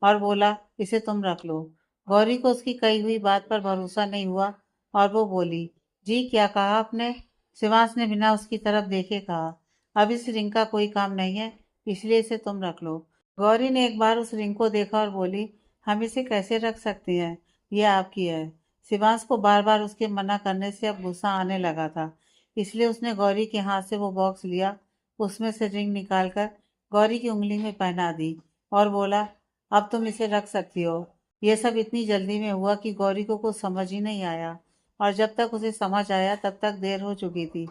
A: और बोला, इसे तुम रख लो। गौरी को उसकी कही हुई बात पर भरोसा नहीं हुआ और वो बोली, जी क्या कहा आपने? शिवांश ने बिना उसकी तरफ देखे कहा, अब इस रिंग का कोई काम नहीं है, इसलिए इसे तुम रख लो। गौरी ने एक बार उस रिंग को देखा और बोली, हम इसे कैसे रख सकते हैं, ये आपकी है। शिवांश को बार बार उसके मना करने से अब गुस्सा आने लगा था, इसलिए उसने गौरी के हाथ से वो बॉक्स लिया, उसमें से रिंग निकालकर गौरी की उंगली में पहना दी और बोला, अब तुम इसे रख सकती हो। ये सब इतनी जल्दी में हुआ कि गौरी को कुछ समझ ही नहीं आया और जब तक उसे समझ आया तब तक देर हो चुकी थी।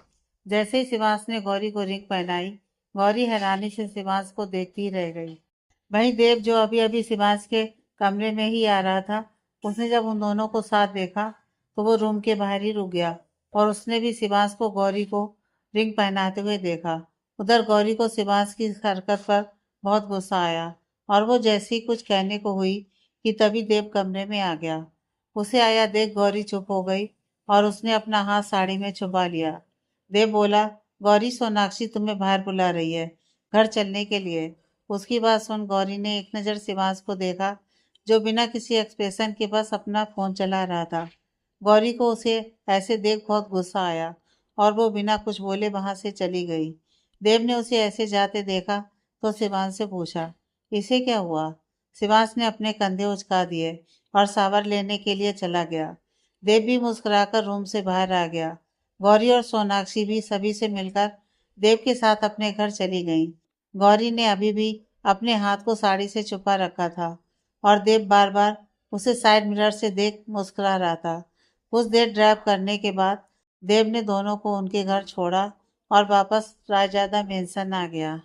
A: जैसे ही शिवांश ने गौरी को रिंग पहनाई, गौरी हैरानी से शिवांश को देखती ही रह गई। वहीं देव जो अभी अभी शिवांश के कमरे में ही आ रहा था, उसने जब उन दोनों को साथ देखा तो वो रूम के बाहर ही रुक गया और उसने भी शिवांश को गौरी को रिंग पहनाते हुए देखा। उधर गौरी को शिवांश की इस हरकत पर बहुत गुस्सा आया और वो जैसे ही कुछ कहने को हुई कि तभी देव कमरे में आ गया। उसे आया देख गौरी चुप हो गई और उसने अपना हाथ साड़ी में छुपा लिया। देव बोला, गौरी सोनाक्षी तुम्हें बाहर बुला रही है घर चलने के लिए। उसकी बात सुन गौरी ने एक नज़र शिवांश को देखा जो बिना किसी एक्सप्रेशन के बस अपना फोन चला रहा था। गौरी को उसे ऐसे देख बहुत गुस्सा आया और वो बिना कुछ बोले वहां से चली गई। देव ने उसे ऐसे जाते देखा तो शिवांश से पूछा, इसे क्या हुआ? शिवांश ने अपने कंधे उचका दिए और सावर लेने के लिए चला गया। देव भी मुस्कुराकर रूम से बाहर आ गया। गौरी और सोनाक्षी भी सभी से मिलकर देव के साथ अपने घर चली गईं। गौरी ने अभी भी अपने हाथ को साड़ी से छुपा रखा था और देव बार बार उसे साइड मिरर से देख मुस्कुरा रहा था। कुछ देर ड्राइव करने के बाद देव ने दोनों को उनके घर छोड़ा और वापस रायजादा मेंशन आ गया।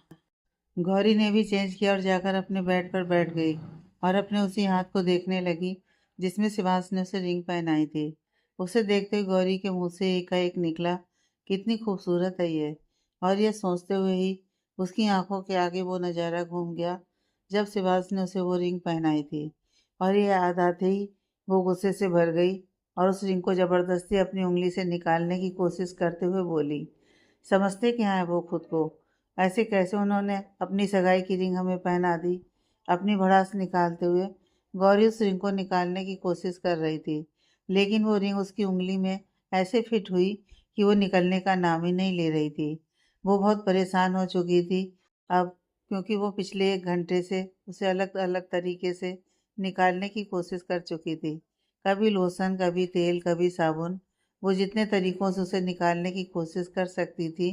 A: गौरी ने भी चेंज किया और जाकर अपने बेड पर बैठ गई और अपने उसी हाथ को देखने लगी जिसमें शिवांश ने उसे रिंग पहनाई थी। उसे देखते ही गौरी के मुंह से एकाएक निकला, कितनी खूबसूरत है ये। और ये सोचते हुए ही उसकी आंखों के आगे वो नज़ारा घूम गया जब शिवांश ने उसे वो रिंग पहनाई थी। और ये याद आते ही वो गुस्से से भर गई और उस रिंग को ज़बरदस्ती अपनी उंगली से निकालने की कोशिश करते हुए बोली, समझते क्या है वो खुद को? ऐसे कैसे उन्होंने अपनी सगाई की रिंग हमें पहना दी? अपनी भड़ास निकालते हुए गौरी उस रिंग को निकालने की कोशिश कर रही थी, लेकिन वो रिंग उसकी उंगली में ऐसे फिट हुई कि वो निकलने का नाम ही नहीं ले रही थी। वो बहुत परेशान हो चुकी थी अब, क्योंकि वो पिछले 1 घंटे से उसे अलग-अलग तरीके से निकालने की कोशिश कर चुकी थी। कभी लोशन, कभी तेल, कभी साबुन। वो जितने तरीकों से उसे निकालने की कोशिश कर सकती थी,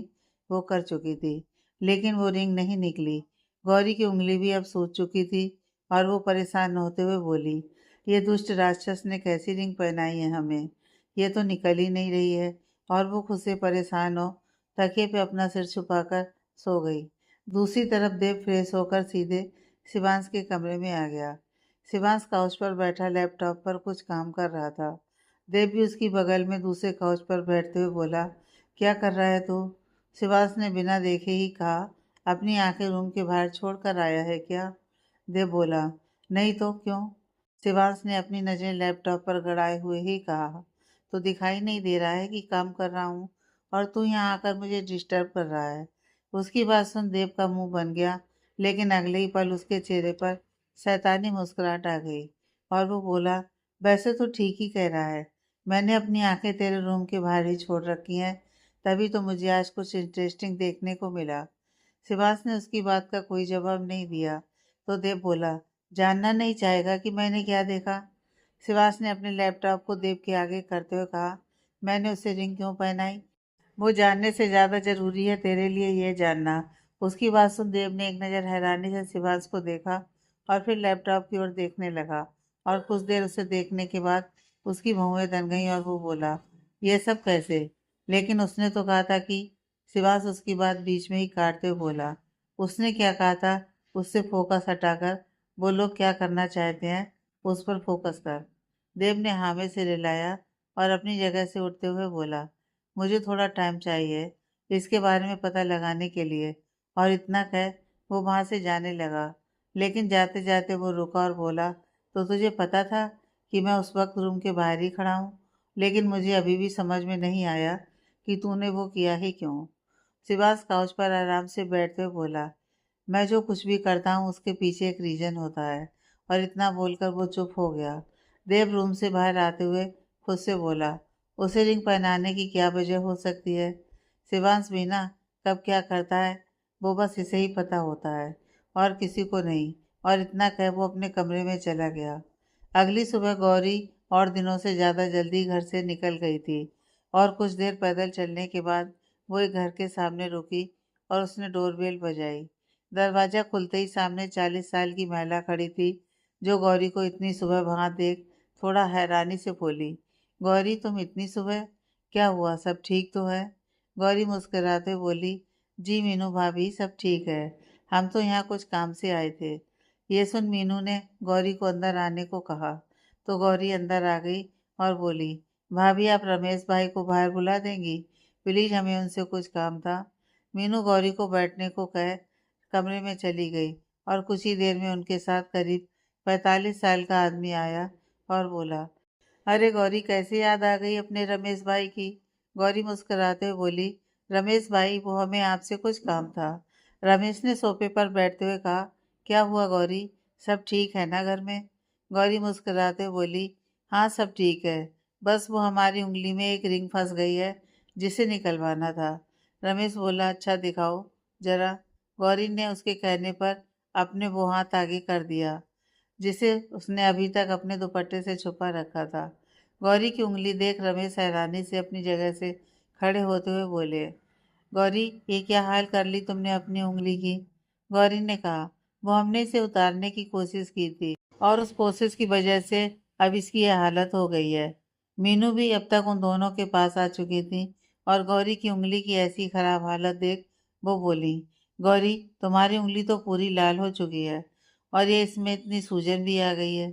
A: वो कर चुकी थी, लेकिन वो रिंग नहीं निकली। गौरी की उंगली भी अब सूज चुकी थी और वो परेशान होते हुए बोली, ये दुष्ट राक्षस ने कैसी रिंग पहनाई है हमें, ये तो निकल ही नहीं रही है। और वो खुद से परेशान हो तकिए पे अपना सिर छुपाकर सो गई। दूसरी तरफ देव फ्रेश होकर सीधे शिवांश के कमरे में आ गया। शिवांश काउच पर बैठा लैपटॉप पर कुछ काम कर रहा था। देव भी उसकी बगल में दूसरे काउच पर बैठते हुए बोला, क्या कर रहा है तू? शिवांश ने बिना देखे ही कहा, अपनी आंखें रूम के बाहर छोड़कर आया है क्या? देव बोला, नहीं तो क्यों? शिवांश ने अपनी नज़रें लैपटॉप पर गड़ाए हुए ही कहा, तो दिखाई नहीं दे रहा है कि काम कर रहा हूँ और तू यहाँ आकर मुझे डिस्टर्ब कर रहा है। उसकी बात सुन देव का मुंह बन गया, लेकिन अगले ही पल उसके चेहरे पर शैतानी मुस्कुराहट आ गई और वो बोला, वैसे तो ठीक ही कह रहा है। मैंने अपनी आंखें तेरे रूम के बाहर ही छोड़ रखी हैं, तभी तो मुझे आज कुछ इंटरेस्टिंग देखने को मिला। शिवांश ने उसकी बात का कोई जवाब नहीं दिया, तो देव बोला, जानना नहीं चाहेगा कि मैंने क्या देखा? शिवांश ने अपने लैपटॉप को देव के आगे करते हुए कहा, मैंने उसे रिंग क्यों पहनाई? वो जानने से ज़्यादा ज़रूरी है तेरे लिए ये जानना। उसकी बात सुन देव ने एक नज़र हैरानी से शिवांश को देखा और फिर लैपटॉप की ओर देखने लगा, और कुछ देर उसे देखने के बाद उसकी भौहें तन गईं और वो बोला, ये सब कैसे? लेकिन उसने तो कहा था कि शिवांश उसकी बात बीच में ही काटते हुए बोला, उसने क्या कहा था? उससे फोकस हटाकर वो लोग क्या करना चाहते हैं उस पर फोकस कर। देव ने हाँ में सिर हिलाया और अपनी जगह से उठते हुए बोला, मुझे थोड़ा टाइम चाहिए इसके बारे में पता लगाने के लिए। और इतना कह वो वहाँ से जाने लगा, लेकिन जाते जाते वो रुका और बोला, तो तुझे पता था कि मैं उस वक्त रूम के बाहर ही खड़ा हूँ, लेकिन मुझे अभी भी समझ में नहीं आया कि तूने वो किया ही क्यों? शिवास काउच पर आराम से बैठते हुए बोला, मैं जो कुछ भी करता हूँ उसके पीछे एक रीजन होता है। और इतना बोलकर वो चुप हो गया। देव रूम से बाहर आते हुए खुद से बोला, उसे रिंग पहनाने की क्या वजह हो सकती है? शिवांश भी ना कब क्या करता है वो बस इसे ही पता होता है और किसी को नहीं। और इतना कह वो अपने कमरे में चला गया। अगली सुबह गौरी और दिनों से ज़्यादा जल्दी घर से निकल गई थी, और कुछ देर पैदल चलने के बाद वो एक घर के सामने रुकी और उसने डोरबेल बजाई। दरवाज़ा खुलते ही सामने 40 साल की महिला खड़ी थी, जो गौरी को इतनी सुबह वहाँ देख थोड़ा हैरानी से बोली, गौरी तुम इतनी सुबह? क्या हुआ, सब ठीक तो है? गौरी मुस्कुराते बोली, जी मीनू भाभी सब ठीक है, हम तो यहाँ कुछ काम से आए थे। ये सुन मीनू ने गौरी को अंदर आने को कहा, तो गौरी अंदर आ गई और बोली, भाभी आप रमेश भाई को बाहर बुला देंगी? प्लीज़ हमें उनसे कुछ काम था। मीनू गौरी को बैठने को कह कमरे में चली गई, और कुछ ही देर में उनके साथ करीब 45 साल का आदमी आया और बोला, अरे गौरी कैसे याद आ गई अपने रमेश भाई की? गौरी मुस्कुराते हुए बोली, रमेश भाई वो हमें आपसे कुछ काम था। रमेश ने सोफे पर बैठते हुए कहा, क्या हुआ गौरी, सब ठीक है ना घर में? गौरी मुस्कुराते हुए बोली, हाँ सब ठीक है, बस वो हमारी उंगली में एक रिंग फंस गई है जिसे निकलवाना था। रमेश बोला, अच्छा दिखाओ जरा। गौरी ने उसके कहने पर अपने वो हाथ आगे कर दिया जिसे उसने अभी तक अपने दुपट्टे से छुपा रखा था। गौरी की उंगली देख रमेश हैरानी से अपनी जगह से खड़े होते हुए बोले, गौरी ये क्या हाल कर ली तुमने अपनी उंगली की? गौरी ने कहा, वो हमने इसे उतारने की कोशिश की थी और उस कोशिश की वजह से अब इसकी यह हालत हो गई है। मीनू भी अब तक उन दोनों के पास आ चुकी थी, और गौरी की उंगली की ऐसी खराब हालत देख वो बोली, गौरी तुम्हारी उंगली तो पूरी लाल हो चुकी है और ये इसमें इतनी सूजन भी आ गई है।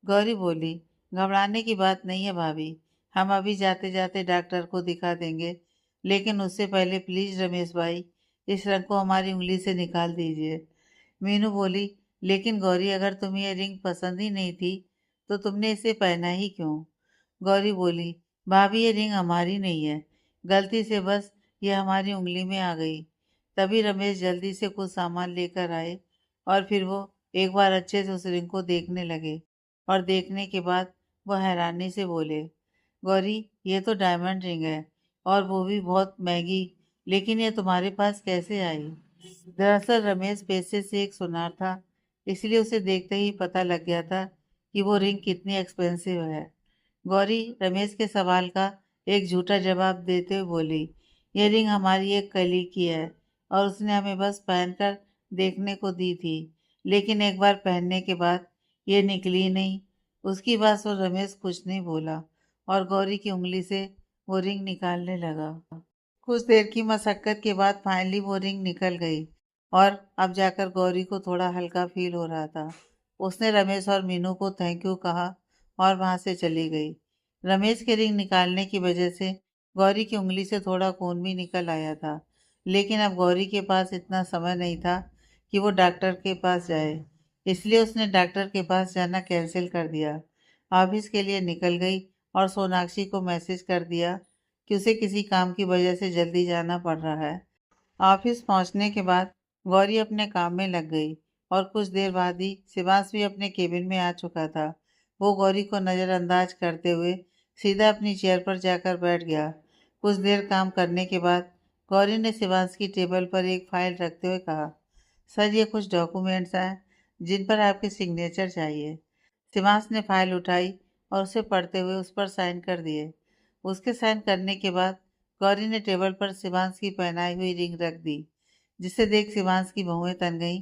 A: गौरी बोली, घबराने की बात नहीं है भाभी, हम अभी जाते जाते डॉक्टर को दिखा देंगे, लेकिन उससे पहले प्लीज रमेश भाई इस रंग को हमारी उंगली से निकाल दीजिए। मीनू बोली, लेकिन गौरी अगर तुम्हें ये रिंग पसंद ही नहीं थी तो तुमने इसे पहना ही क्यों? गौरी बोली, भाभी ये रिंग हमारी नहीं है, गलती से बस ये हमारी उंगली में आ गई। तभी रमेश जल्दी से कुछ सामान लेकर आए और फिर वो एक बार अच्छे से उस रिंग को देखने लगे। और देखने के बाद वह हैरानी से बोले, गौरी, ये तो डायमंड रिंग है और वो भी बहुत महंगी, लेकिन ये तुम्हारे पास कैसे आई? दरअसल रमेश पैसे से एक सुनार था, इसलिए उसे देखते ही पता लग गया था कि वो रिंग कितनी एक्सपेंसिव है। गौरी रमेश के सवाल का एक झूठा जवाब देते हुए बोली, ये रिंग हमारी एक कलीग की है और उसने हमें बस पहनकर देखने को दी थी, लेकिन एक बार पहनने के बाद ये निकली नहीं। उसकी बात सुन रमेश कुछ नहीं बोला और गौरी की उंगली से वो रिंग निकालने लगा। कुछ देर की मशक्कत के बाद फाइनली वो रिंग निकल गई और अब जाकर गौरी को थोड़ा हल्का फील हो रहा था। उसने रमेश और मीनू को थैंक यू कहा और वहां से चली गई। रमेश के रिंग निकालने की वजह से गौरी की उंगली से थोड़ा खून भी निकल आया था, लेकिन अब गौरी के पास इतना समय नहीं था कि वो डॉक्टर के पास जाए, इसलिए उसने डॉक्टर के पास जाना कैंसिल कर दिया। ऑफिस के लिए निकल गई और सोनाक्षी को मैसेज कर दिया कि उसे किसी काम की वजह से जल्दी जाना पड़ रहा है। ऑफिस पहुंचने के बाद गौरी अपने काम में लग गई और कुछ देर बाद ही शिवांश भी अपने केबिन में आ चुका था। वो गौरी को नज़रअंदाज करते हुए सीधा अपनी चेयर पर जाकर बैठ गया। कुछ देर काम करने के बाद गौरी ने शिवांश की टेबल पर एक फाइल रखते हुए कहा, सर ये कुछ डॉक्यूमेंट्स हैं जिन पर आपके सिग्नेचर चाहिए। शिवांश ने फाइल उठाई और उसे पढ़ते हुए उस पर साइन कर दिए। उसके साइन करने के बाद गौरी ने टेबल पर शिवांश की पहनाई हुई रिंग रख दी, जिसे देख शिवांश की भौहें तन गईं।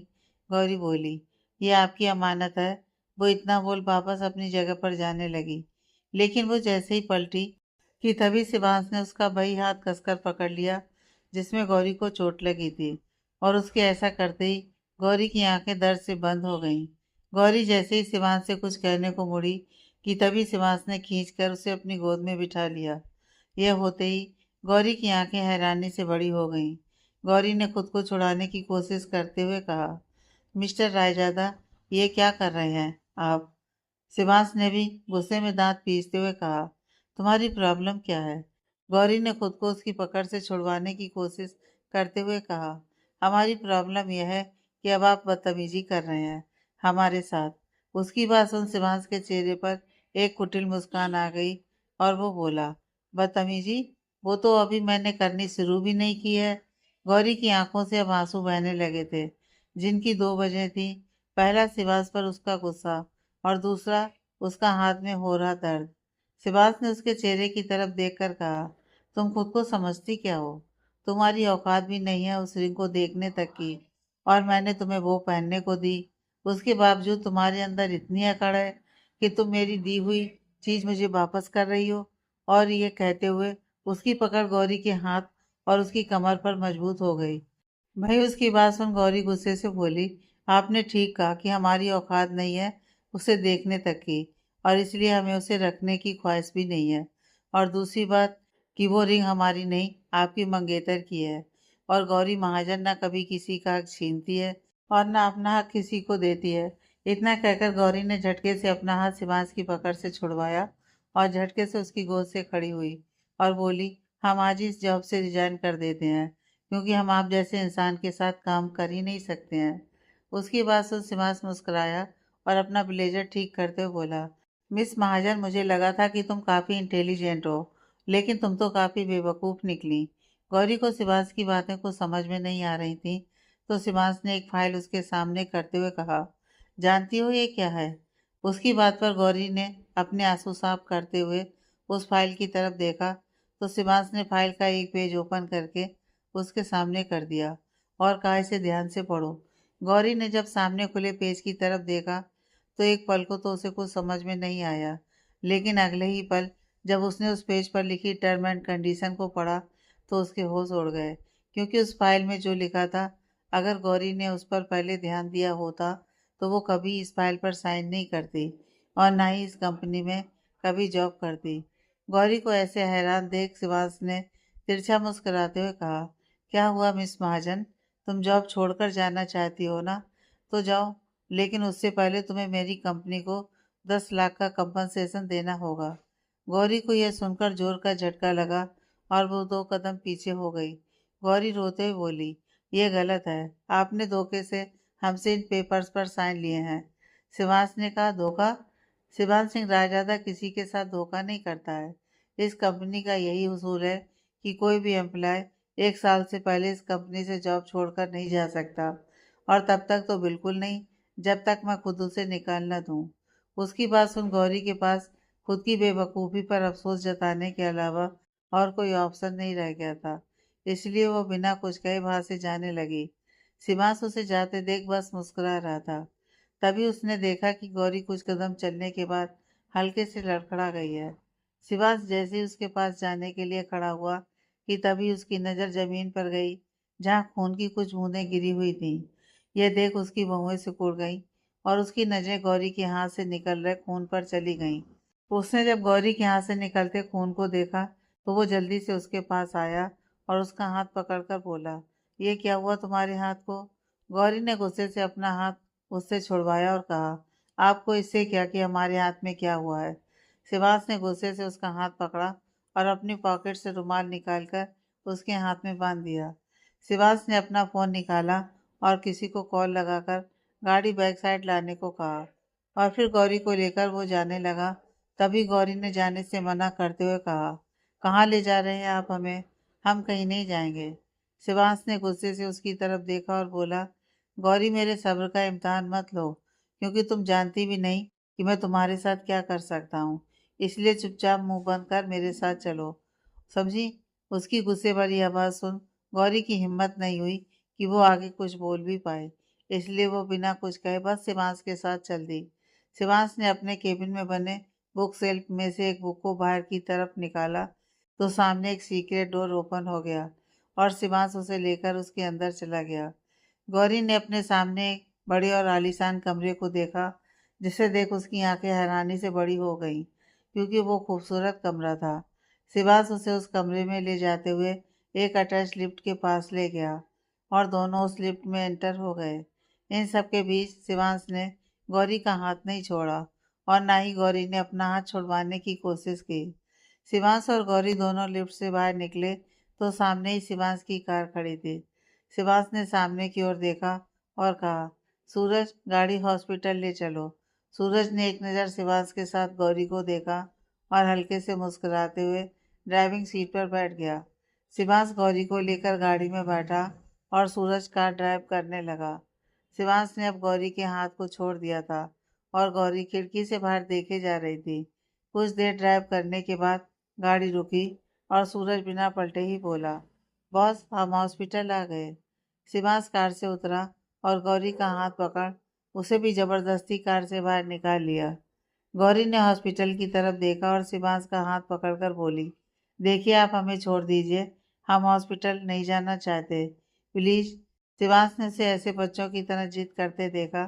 A: गौरी बोली, ये आपकी अमानत है। वो इतना बोल वापस अपनी जगह पर जाने लगी, लेकिन वो जैसे ही पलटी कि तभी शिवांश ने उसका बाई हाथ कसकर पकड़ लिया, जिसमें गौरी को चोट लगी थी, और उसके ऐसा करते ही गौरी की आंखें दर्द से बंद हो गईं। गौरी जैसे ही शिवांश से कुछ कहने को मुड़ी कि तभी शिवांश ने खींचकर उसे अपनी गोद में बिठा लिया। यह होते ही गौरी की आंखें हैरानी से बड़ी हो गईं। गौरी ने खुद को छुड़ाने की कोशिश करते हुए कहा, मिस्टर रायजादा, ये क्या कर रहे हैं आप? शिवांश ने भी गुस्से में दांत पीसते हुए कहा, तुम्हारी प्रॉब्लम क्या है? गौरी ने खुद को उसकी पकड़ से छुड़वाने की कोशिश करते हुए कहा, हमारी प्रॉब्लम यह है कि अब आप बदतमीजी कर रहे हैं हमारे साथ। उसकी बात सुन शिवांश के चेहरे पर एक कुटिल मुस्कान आ गई और वो बोला, बदतमीजी? वो तो अभी मैंने करनी शुरू भी नहीं की है। गौरी की आंखों से अब आंसू बहने लगे थे, जिनकी दो वजह थी। पहला शिवांश पर उसका गुस्सा और दूसरा उसका हाथ में हो रहा दर्द। शिवांश ने उसके चेहरे की तरफ देखकर कहा, तुम खुद को समझती क्या हो? तुम्हारी औकात भी नहीं है उस रिंग को देखने तक की, और मैंने तुम्हें वो पहनने को दी। उसके बावजूद तुम्हारे अंदर इतनी अकड़ है कि तुम मेरी दी हुई चीज मुझे वापस कर रही हो। और ये कहते हुए उसकी पकड़ गौरी के हाथ और उसकी कमर पर मजबूत हो गई। भाई उसकी बात सुन गौरी गुस्से से बोली, आपने ठीक कहा कि हमारी औकात नहीं है उसे देखने तक की, और इसलिए हमें उसे रखने की ख्वाहिश भी नहीं है। और दूसरी बात कि वो रिंग हमारी नहीं, आपकी मंगेतर की है। और गौरी महाजन ना कभी किसी का हक छीनती है और ना अपना हक किसी को देती है। इतना कहकर गौरी ने झटके से अपना हाथ शिवांश की पकड़ से छुड़वाया और झटके से उसकी गोद से खड़ी हुई और बोली, हम आज इस जॉब से रिजाइन कर देते हैं, क्योंकि हम आप जैसे इंसान के साथ काम कर ही नहीं सकते हैं। उसकी बात सुन शिवांश मुस्कुराया और अपना ब्लेजर ठीक करते हुए बोला, मिस महाजन, मुझे लगा था कि तुम काफ़ी इंटेलिजेंट हो, लेकिन तुम तो काफ़ी बेवकूफ़ निकली। गौरी को शिवांश की बातें कुछ समझ में नहीं आ रही थी, तो शिवांश ने एक फाइल उसके सामने करते हुए कहा, जानती हो ये क्या है? उसकी बात पर गौरी ने अपने आंसू साफ करते हुए उस फाइल की तरफ देखा, तो शिवांश ने फाइल का एक पेज ओपन करके उसके सामने कर दिया और कहा, इसे ध्यान से पढ़ो। गौरी ने जब सामने खुले पेज की तरफ देखा तो एक पल को तो उसे कुछ समझ में नहीं आया, लेकिन अगले ही पल जब उसने उस पेज पर लिखी टर्म एंड कंडीशन को पढ़ा तो उसके होश उड़ गए, क्योंकि उस फाइल में जो लिखा था, अगर गौरी ने उस पर पहले ध्यान दिया होता तो वो कभी इस फाइल पर साइन नहीं करती और ना ही इस कंपनी में कभी जॉब करती। गौरी को ऐसे हैरान देख शिवांश ने तिरछा मुस्कुराते हुए कहा, क्या हुआ मिस महाजन, तुम जॉब छोड़कर जाना चाहती हो ना? तो जाओ, लेकिन उससे पहले तुम्हें मेरी कंपनी को 10 लाख का कंपनसेशन देना होगा। गौरी को यह सुनकर जोर का झटका लगा और वो 2 कदम पीछे हो गई। गौरी रोते हुए बोली, ये गलत है, आपने धोखे से हमसे इन पेपर्स पर साइन लिए हैं। शिवांश ने कहा, धोखा? शिवानंद सिंह रायजादा किसी के साथ धोखा नहीं करता है। इस कंपनी का यही उसूल है कि कोई भी एम्प्लॉय 1 साल से पहले इस कंपनी से जॉब छोड़कर नहीं जा सकता, और तब तक तो बिल्कुल नहीं जब तक मैं खुद उसे निकाल न दूं। उसकी बात सुन गौरी के पास खुद की बेवकूफ़ी पर अफसोस जताने के अलावा और कोई ऑप्शन नहीं रह गया था, इसलिए वो बिना कुछ कहे वहां से जाने लगी। शिवांश उसे जाते देख बस मुस्कुरा रहा था। तभी उसने देखा कि गौरी कुछ कदम चलने के बाद हल्के से लड़खड़ा गई है। शिवांश जैसे ही उसके पास जाने के लिए खड़ा हुआ कि तभी उसकी नज़र जमीन पर गई, जहाँ खून की कुछ बूंदें गिरी हुई थीं। यह देख उसकी भौहें सिकुड़ गईं और उसकी नज़रें गौरी के हाथ से निकल रहे खून पर चली गईं। उसने जब गौरी के हाथ से निकलते खून को देखा तो वो जल्दी से उसके पास आया और उसका हाथ पकड़कर बोला, ये क्या हुआ तुम्हारे हाथ को? गौरी ने गुस्से से अपना हाथ उससे छुड़वाया और कहा, आपको इससे क्या कि हमारे हाथ में क्या हुआ है? शिवांश ने गुस्से से उसका हाथ पकड़ा और अपनी पॉकेट से रुमाल निकालकर उसके हाथ में बांध दिया। शिवांश ने अपना फ़ोन निकाला और किसी को कॉल लगाकर गाड़ी बैक साइड लाने को कहा और फिर गौरी को लेकर वो जाने लगा। तभी गौरी ने जाने से मना करते हुए कहा, कहाँ ले जा रहे हैं आप हमें? हम कहीं नहीं जाएंगे। शिवांश ने गुस्से से उसकी तरफ देखा और बोला, गौरी मेरे सब्र का इम्तहान मत लो, क्योंकि तुम जानती भी नहीं कि मैं तुम्हारे साथ क्या कर सकता हूँ। इसलिए चुपचाप मुंह बंद कर मेरे साथ चलो, समझी? उसकी गुस्से वाली आवाज़ सुन गौरी की हिम्मत नहीं हुई कि वो आगे कुछ बोल भी पाए, इसलिए वो बिना कुछ कहे बस शिवांश के साथ चल दी। शिवांश ने अपने केबिन में बने बुक सेल्फ में से एक बुक को बाहर की तरफ निकाला तो सामने एक सीक्रेट डोर ओपन हो गया और शिवांश उसे लेकर उसके अंदर चला गया। गौरी ने अपने सामने एक बड़े और आलीशान कमरे को देखा, जिसे देख उसकी आंखें हैरानी से बड़ी हो गईं, क्योंकि वो खूबसूरत कमरा था। शिवांश उसे उस कमरे में ले जाते हुए एक अटैच लिफ्ट के पास ले गया और दोनों उस लिफ्ट में एंटर हो गए। इन सब के बीच शिवांश ने गौरी का हाथ नहीं छोड़ा और ना ही गौरी ने अपना हाथ छुड़वाने की कोशिश की। शिवांश और गौरी दोनों लिफ्ट से बाहर निकले तो सामने ही शिवांश की कार खड़ी थी। शिवांश ने सामने की ओर देखा और कहा, सूरज गाड़ी हॉस्पिटल ले चलो। सूरज ने एक नज़र शिवांश के साथ गौरी को देखा और हल्के से मुस्कुराते हुए ड्राइविंग सीट पर बैठ गया। शिवांश गौरी को लेकर गाड़ी में बैठा और सूरज कार ड्राइव करने लगा। शिवांश ने अब गौरी के हाथ को छोड़ दिया था और गौरी खिड़की से बाहर देखे जा रही थी। कुछ देर ड्राइव करने के बाद गाड़ी रुकी और सूरज बिना पलटे ही बोला, बॉस हम हॉस्पिटल आ गए। शिवांश कार से उतरा और गौरी का हाथ पकड़ उसे भी जबरदस्ती कार से बाहर निकाल लिया। गौरी ने हॉस्पिटल की तरफ देखा और शिवांश का हाथ पकड़कर बोली, देखिए आप हमें छोड़ दीजिए, हम हॉस्पिटल नहीं जाना चाहते, प्लीज। शिवांश ने उसे ऐसे बच्चों की तरह जिद करते देखा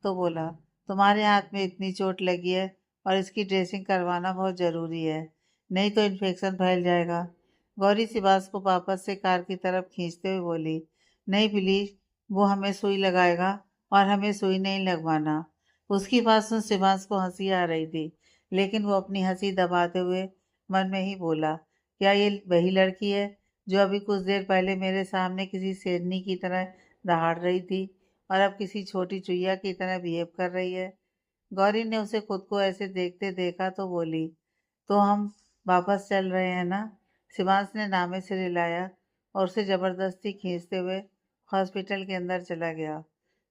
A: तो बोला, तुम्हारे हाथ में इतनी चोट लगी है और इसकी ड्रेसिंग करवाना बहुत ज़रूरी है, नहीं तो इन्फेक्शन फैल जाएगा। गौरी शिवांश को वापस से कार की तरफ खींचते हुए बोली, नहीं प्लीज, वो हमें सुई लगाएगा और हमें सुई नहीं लगवाना। उसकी बात सुन शिवांश को हंसी आ रही थी, लेकिन वो अपनी हंसी दबाते हुए मन में ही बोला, क्या ये वही लड़की है जो अभी कुछ देर पहले मेरे सामने किसी शेरनी की तरह दहाड़ रही थी और अब किसी छोटी चुईया की तरह बिहेव कर रही है? गौरी ने उसे खुद को ऐसे देखते देखा तो बोली, तो हम वापस चल रहे हैं ना? शिवांश ने नामे से रिलाया और उसे जबरदस्ती खींचते हुए हॉस्पिटल के अंदर चला गया।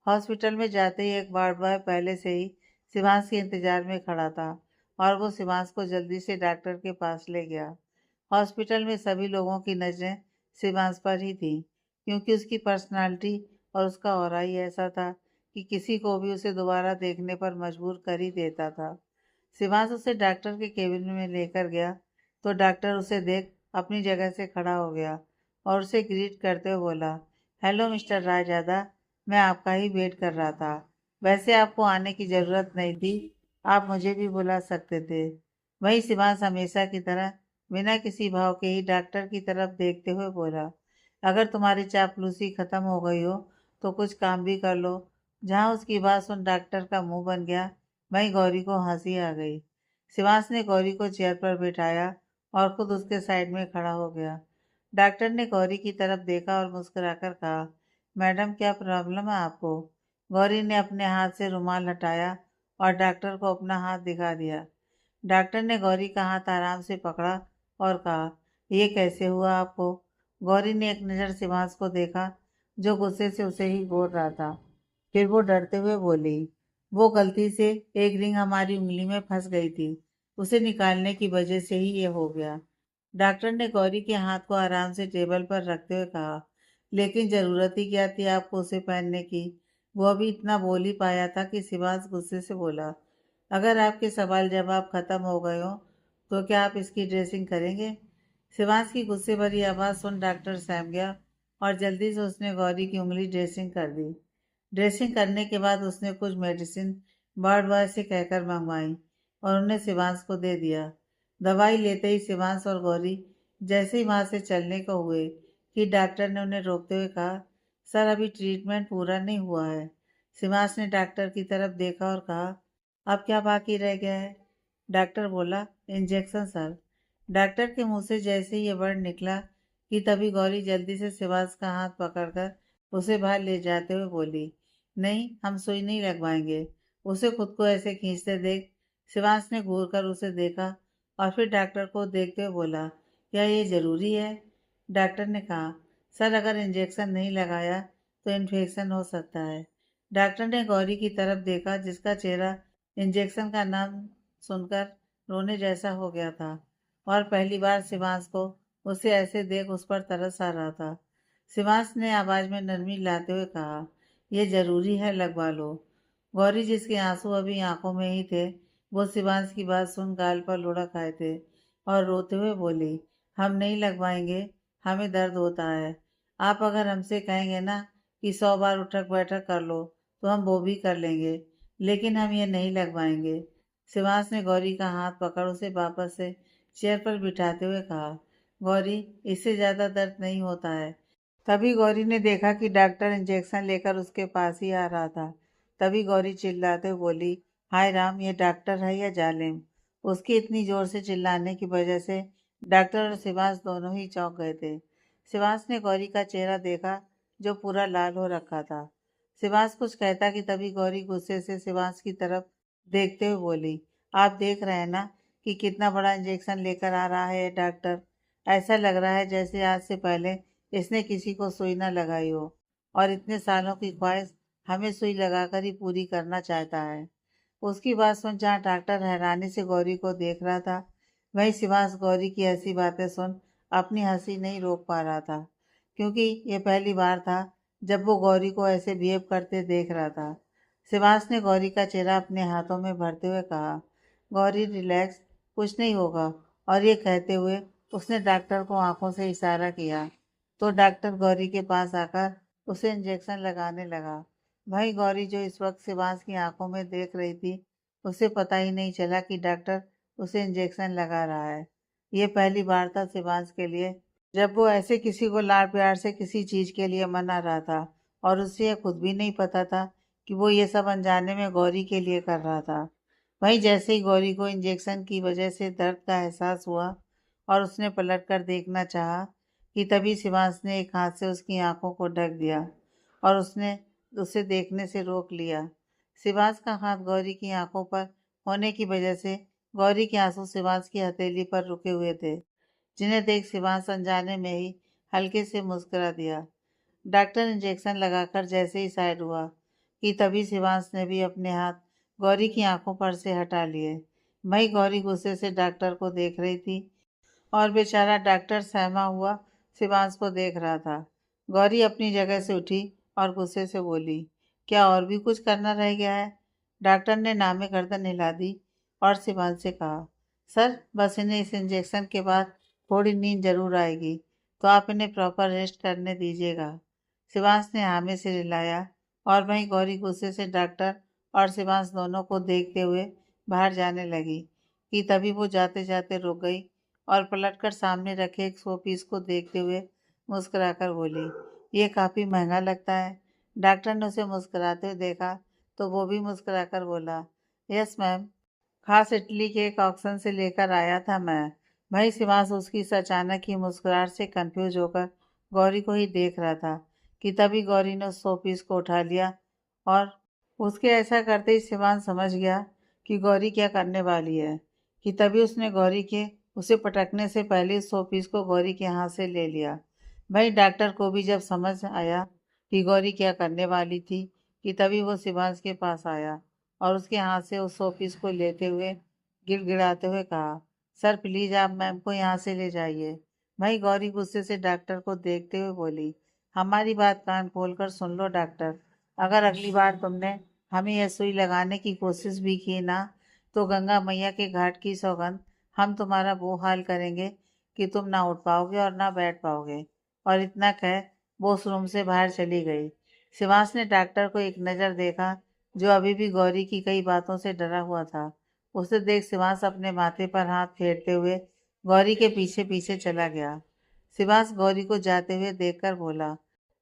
A: हॉस्पिटल में जाते ही एक वार्ड बॉय पहले से ही शिवांश के इंतजार में खड़ा था और वो शिवांश को जल्दी से डॉक्टर के पास ले गया। हॉस्पिटल में सभी लोगों की नज़रें शिवांश पर ही थी, क्योंकि उसकी पर्सनालिटी और उसका ऑरा ही ऐसा था कि किसी को भी उसे दोबारा देखने पर मजबूर कर ही देता था। शिवांश उसे डॉक्टर के केबिन में लेकर गया तो डॉक्टर उसे देख अपनी जगह से खड़ा हो गया और उसे ग्रीट करते हुए बोला, हेलो मिस्टर रायजादा, मैं आपका ही वेट कर रहा था। वैसे आपको आने की ज़रूरत नहीं थी, आप मुझे भी बुला सकते थे। वही शिवांश हमेशा की तरह बिना किसी भाव के ही डॉक्टर की तरफ देखते हुए बोला, अगर तुम्हारी चापलूसी ख़त्म हो गई हो तो कुछ काम भी कर लो। जहाँ उसकी बात सुन डॉक्टर का मुंह बन गया, वहीं गौरी को हंसी आ गई। शिवांश ने गौरी को चेयर पर बिठाया और खुद उसके साइड में खड़ा हो गया। डॉक्टर ने गौरी की तरफ देखा और मुस्कुराकर कहा, मैडम क्या प्रॉब्लम है आपको? गौरी ने अपने हाथ से रुमाल हटाया और डॉक्टर को अपना हाथ दिखा दिया। डॉक्टर ने गौरी का हाथ आराम से पकड़ा और कहा, ये कैसे हुआ आपको? गौरी ने एक नज़र शिवांश को देखा, जो गुस्से से उसे ही घूर रहा था। फिर वो डरते हुए बोली, वो गलती से एक रिंग हमारी उंगली में फंस गई थी, उसे निकालने की वजह से ही ये हो गया। डॉक्टर ने गौरी के हाथ को आराम से टेबल पर रखते हुए कहा, लेकिन ज़रूरत ही क्या थी आपको उसे पहनने की? वो अभी इतना बोल ही पाया था कि शिवांश गुस्से से बोला, अगर आपके सवाल जवाब खत्म हो गए हो तो क्या आप इसकी ड्रेसिंग करेंगे? शिवांश की गुस्से भरी आवाज़ सुन डॉक्टर सहम गया और जल्दी से उसने गौरी की उंगली ड्रेसिंग कर दी। ड्रेसिंग करने के बाद उसने कुछ मेडिसिन वार्ड बॉय से कहकर मंगवाई और उन्हें शिवांश को दे दिया। दवाई लेते ही शिवांश और गौरी जैसे ही वहाँ से चलने को हुए कि डॉक्टर ने उन्हें रोकते हुए कहा, सर अभी ट्रीटमेंट पूरा नहीं हुआ है। शिवांश ने डॉक्टर की तरफ देखा और कहा, अब क्या बाकी रह गया है? डॉक्टर बोला, इंजेक्शन सर। डॉक्टर के मुंह से जैसे ही ये वर्ड निकला कि तभी गौरी जल्दी से शिवांश का हाथ पकड़कर उसे बाहर ले जाते हुए बोली, नहीं हम सुई नहीं लगवाएंगे। उसे खुद को ऐसे खींचते देख शिवांश ने घूर कर उसे देखा और फिर डॉक्टर को देखते हुए बोला, क्या ये ज़रूरी है? डॉक्टर ने कहा, सर अगर इंजेक्शन नहीं लगाया तो इन्फेक्शन हो सकता है। डॉक्टर ने गौरी की तरफ देखा, जिसका चेहरा इंजेक्शन का नाम सुनकर रोने जैसा हो गया था और पहली बार शिवांश को उसे ऐसे देख उस पर तरस आ रहा था। शिवांश ने आवाज़ में नरमी लाते हुए कहा, यह ज़रूरी है, लगवा लो। गौरी, जिसके आंसू अभी आंखों में ही थे, वो शिवांश की बात सुन गाल पर लुढ़क आए थे और रोते हुए बोली, हम नहीं लगवाएंगे, हमें दर्द होता है। आप अगर हमसे कहेंगे ना कि 100 बार उठक बैठक कर लो तो हम वो भी कर लेंगे, लेकिन हम ये नहीं लगवाएंगे। शिवांश ने गौरी का हाथ पकड़ उसे वापस से चेयर पर बिठाते हुए कहा, गौरी इससे ज़्यादा दर्द नहीं होता है। तभी गौरी ने देखा कि डॉक्टर इंजेक्शन लेकर उसके पास ही आ रहा था। तभी गौरी चिल्लाते हुए बोली, हाय राम, ये डॉक्टर है या जालिम? उसकी इतनी जोर से चिल्लाने की वजह से डॉक्टर और शिवांश दोनों ही चौंक गए थे। शिवांश ने गौरी का चेहरा देखा, जो पूरा लाल हो रखा था। शिवांश कुछ कहता कि तभी गौरी गुस्से से शिवांश की तरफ देखते हुए बोली, आप देख रहे हैं ना कि कितना बड़ा इंजेक्शन लेकर आ रहा है ये डॉक्टर। ऐसा लग रहा है जैसे आज से पहले इसने किसी को सुई न लगाई हो और इतने सालों की ख्वाहिश हमें सुई लगाकर ही पूरी करना चाहता है। उसकी बात सुन जहाँ डॉक्टर हैरानी से गौरी को देख रहा था, वहीं शिवांश गौरी की ऐसी बातें सुन अपनी हंसी नहीं रोक पा रहा था, क्योंकि ये पहली बार था जब वो गौरी को ऐसे बिहेव करते देख रहा था। शिवांश ने गौरी का चेहरा अपने हाथों में भरते हुए कहा, गौरी रिलैक्स, कुछ नहीं होगा। और ये कहते हुए उसने डॉक्टर को आंखों से इशारा किया तो डॉक्टर गौरी के पास आकर उसे इंजेक्शन लगाने लगा। वहीं गौरी, जो इस वक्त शिवांश की आंखों में देख रही थी, उसे पता ही नहीं चला कि डॉक्टर उसे इंजेक्शन लगा रहा है। ये पहली बार था शिवांश के लिए जब वो ऐसे किसी को लाड प्यार से किसी चीज़ के लिए मना रहा था, और उसे यह खुद भी नहीं पता था कि वो ये सब अनजाने में गौरी के लिए कर रहा था। वहीं जैसे ही गौरी को इंजेक्शन की वजह से दर्द का एहसास हुआ और उसने पलट कर देखना चाहा कि तभी शिवांश ने एक हाथ से उसकी आंखों को ढक दिया और उसने उसे देखने से रोक लिया। शिवांश का हाथ गौरी की आंखों पर होने की वजह से गौरी के आंसू शिवांश की हथेली पर रुके हुए थे, जिन्हें देख शिवांश अनजाने में ही हल्के से मुस्कुरा दिया। डॉक्टर इंजेक्शन लगाकर जैसे ही साइड हुआ कि तभी शिवांश ने भी अपने हाथ गौरी की आंखों पर से हटा लिए। वहीं गौरी गुस्से से डॉक्टर को देख रही थी और बेचारा डॉक्टर सहमा हुआ शिवांश को देख रहा था। गौरी अपनी जगह से उठी और गुस्से से बोली, क्या और भी कुछ करना रह गया है? डॉक्टर ने नामे गर्दन हिला दी और शिवांश से कहा, सर बस इन्हें इस इंजेक्शन के बाद थोड़ी नींद जरूर आएगी, तो आप इन्हें प्रॉपर रेस्ट करने दीजिएगा। शिवांश ने हाँ में सिर हिलाया और वहीं गौरी गुस्से से डॉक्टर और शिवांश दोनों को देखते हुए बाहर जाने लगी कि तभी वो जाते जाते रुक गई और पलटकर सामने रखे एक शो पीस को देखते हुए मुस्कुराकर बोली, ये काफ़ी महंगा लगता है। डॉक्टर ने उसे मुस्कुराते हुए देखा तो वो भी मुस्कुराकर बोला, यस मैम, खास इटली के एक ऑक्शन से लेकर आया था मैं। वहीं शिवांश उसकी इस अचानक ही मुस्कुराहट से कंफ्यूज होकर गौरी को ही देख रहा था कि तभी गौरी ने उस शो पीस को उठा लिया और उसके ऐसा करते ही शिवांश समझ गया कि गौरी क्या करने वाली है, कि तभी उसने गौरी के उसे पटकने से पहले उस शोपीस को गौरी के हाथ से ले लिया। भाई डॉक्टर को भी जब समझ आया कि गौरी क्या करने वाली थी, कि तभी वो शिवांश के पास आया और उसके हाथ से उस शोपीस को लेते हुए गिड़गिड़ाते हुए कहा, सर प्लीज़ आप मैम को यहाँ से ले जाइए। भाई गौरी गुस्से से डॉक्टर को देखते हुए बोली, हमारी बात कान खोलकर सुन लो डॉक्टर, अगर अगली बार तुमने हमें यह सुई लगाने की कोशिश भी की ना, तो गंगा मैया के घाट की सौगंध हम तुम्हारा वो हाल करेंगे कि तुम ना उठ पाओगे और ना बैठ पाओगे। और इतना कह वो उस रूम से बाहर चली गई। शिवांश ने डॉक्टर को एक नज़र देखा, जो अभी भी गौरी की कई बातों से डरा हुआ था। उसे देख शिवांश अपने माथे पर हाथ फेरते हुए गौरी के पीछे पीछे चला गया। शिवांश गौरी को जाते हुए देखकर बोला,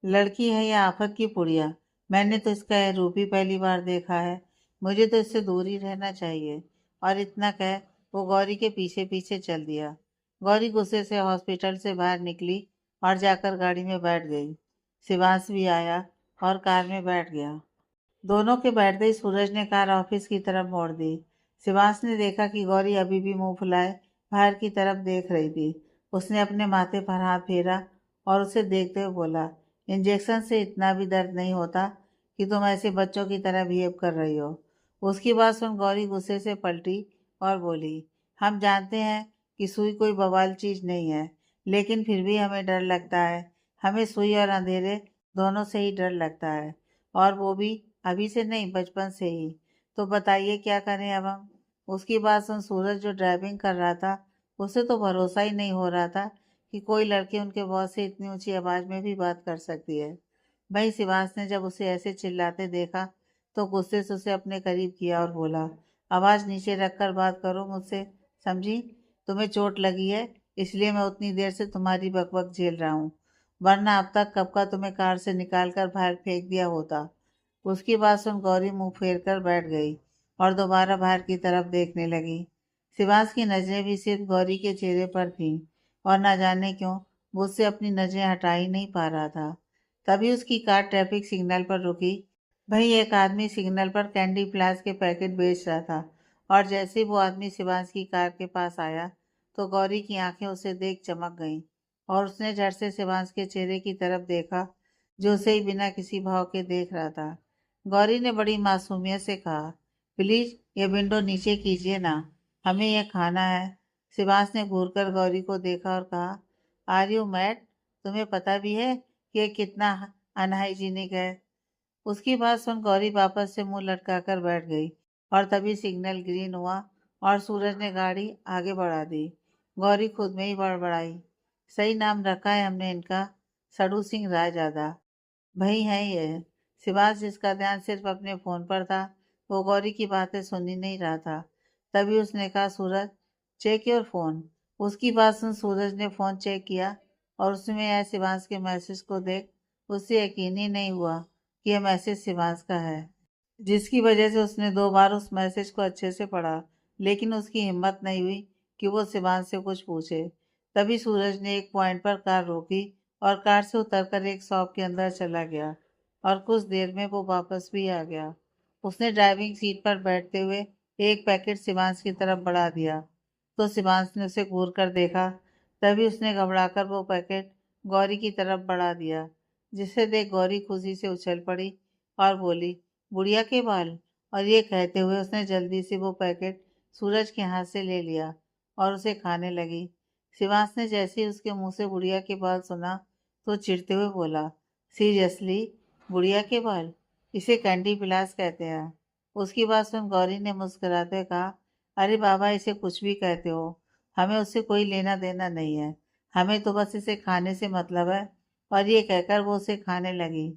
A: लड़की है या आफत की पुड़िया, मैंने तो इसका यह रूप ही पहली बार देखा है, मुझे तो इससे दूर ही रहना चाहिए। और इतना कह वो गौरी के पीछे पीछे चल दिया। गौरी गुस्से से हॉस्पिटल से बाहर निकली और जाकर गाड़ी में बैठ गई। शिवांश भी आया और कार में बैठ गया। दोनों के बैठते ही सूरज ने कार ऑफिस की तरफ मोड़ दी। शिवांश ने देखा कि गौरी अभी भी मुंह फुलाए बाहर की तरफ देख रही थी। उसने अपने माथे पर हाथ फेरा और उसे देखते हुए बोला, इंजेक्शन से इतना भी दर्द नहीं होता कि तुम ऐसे बच्चों की तरह बिहेव कर रही हो। उसकी बात सुन गौरी गुस्से से पलटी और बोली, हम जानते हैं कि सुई कोई बवाल चीज़ नहीं है, लेकिन फिर भी हमें डर लगता है। हमें सुई और अंधेरे दोनों से ही डर लगता है, और वो भी अभी से नहीं, बचपन से ही। तो बताइए क्या करें अब हम। उसकी बात सुन सूरज, जो ड्राइविंग कर रहा था, उसे तो भरोसा ही नहीं हो रहा था कि कोई लड़की उनके बॉस से इतनी ऊंची आवाज़ में भी बात कर सकती है। भाई शिवांश ने जब उसे ऐसे चिल्लाते देखा तो गुस्से से उसे अपने करीब किया और बोला, आवाज़ नीचे रखकर बात करो मुझसे, समझी। तुम्हें चोट लगी है, इसलिए मैं उतनी देर से तुम्हारी बकबक झेल रहा हूँ, वरना अब तक कब का तुम्हें कार से निकाल कर बाहर फेंक दिया होता। उसकी बात सुन गौरी मुंह फेर कर बैठ गई और दोबारा बाहर की तरफ देखने लगी। शिवांश की नजरें भी सिर्फ गौरी के चेहरे पर थीं और न जाने क्यों वो उससे अपनी नजरें हटा ही नहीं पा रहा था। तभी उसकी कार ट्रैफिक सिग्नल पर रुकी। वहीं एक आदमी सिग्नल पर कैंडी फ्लैश के पैकेट बेच रहा था, और जैसे ही वो आदमी शिवांश की कार के पास आया तो गौरी की आंखें उसे देख चमक गईं और उसने झट से शिवांश के चेहरे की तरफ देखा, जो उसे ही बिना किसी भाव के देख रहा था। गौरी ने बड़ी मासूमियत से कहा, प्लीज ये विंडो नीचे कीजिए ना, हमें यह खाना है। शिवांश ने घूरकर गौरी को देखा और कहा, आर यू मैड, तुम्हें पता भी है कि ये कितना अनहाइजीनिक है। उसकी बात सुन गौरी वापस से मुंह लटकाकर बैठ गई और तभी सिग्नल ग्रीन हुआ और सूरज ने गाड़ी आगे बढ़ा दी। गौरी खुद में ही बड़बड़ाई, सही नाम रखा है हमने इनका, सड़ू सिंह रायजादा। वही है ये। शिवाज, जिसका ध्यान सिर्फ अपने फोन पर था, वो गौरी की बातें सुन ही नहीं रहा था। तभी उसने कहा, सूरज चेक योर फोन। उसकी बात सुन सूरज ने फोन चेक किया और उसमें आए शिवांश के मैसेज को देख उसे यकीन ही नहीं हुआ कि यह मैसेज शिवांश का है, जिसकी वजह से उसने 2 बार उस मैसेज को अच्छे से पढ़ा, लेकिन उसकी हिम्मत नहीं हुई कि वो शिवांश से कुछ पूछे। तभी सूरज ने एक पॉइंट पर कार रोकी और कार से उतरकर एक शॉप के अंदर चला गया और कुछ देर में वो वापस भी आ गया। उसने ड्राइविंग सीट पर बैठते हुए एक पैकेट शिवांश की तरफ बढ़ा दिया, तो शिवांश ने उसे घूर कर देखा। तभी उसने घबराकर वो पैकेट गौरी की तरफ बढ़ा दिया, जिसे देख गौरी खुशी से उछल पड़ी और बोली, बुढ़िया के बाल। और ये कहते हुए उसने जल्दी से वो पैकेट सूरज के हाथ से ले लिया और उसे खाने लगी। शिवांश ने जैसे ही उसके मुंह से बुढ़िया के बाल सुना तो चिढ़ते हुए बोला, सीरियसली, बुढ़िया के बाल, इसे कैंडी पिलास कहते हैं। उसकी बात सुन गौरी ने मुस्कुराते हुए कहा, अरे बाबा, इसे कुछ भी कहते हो, हमें उससे कोई लेना देना नहीं है, हमें तो बस इसे खाने से मतलब है। और ये कहकर वो उसे खाने लगी।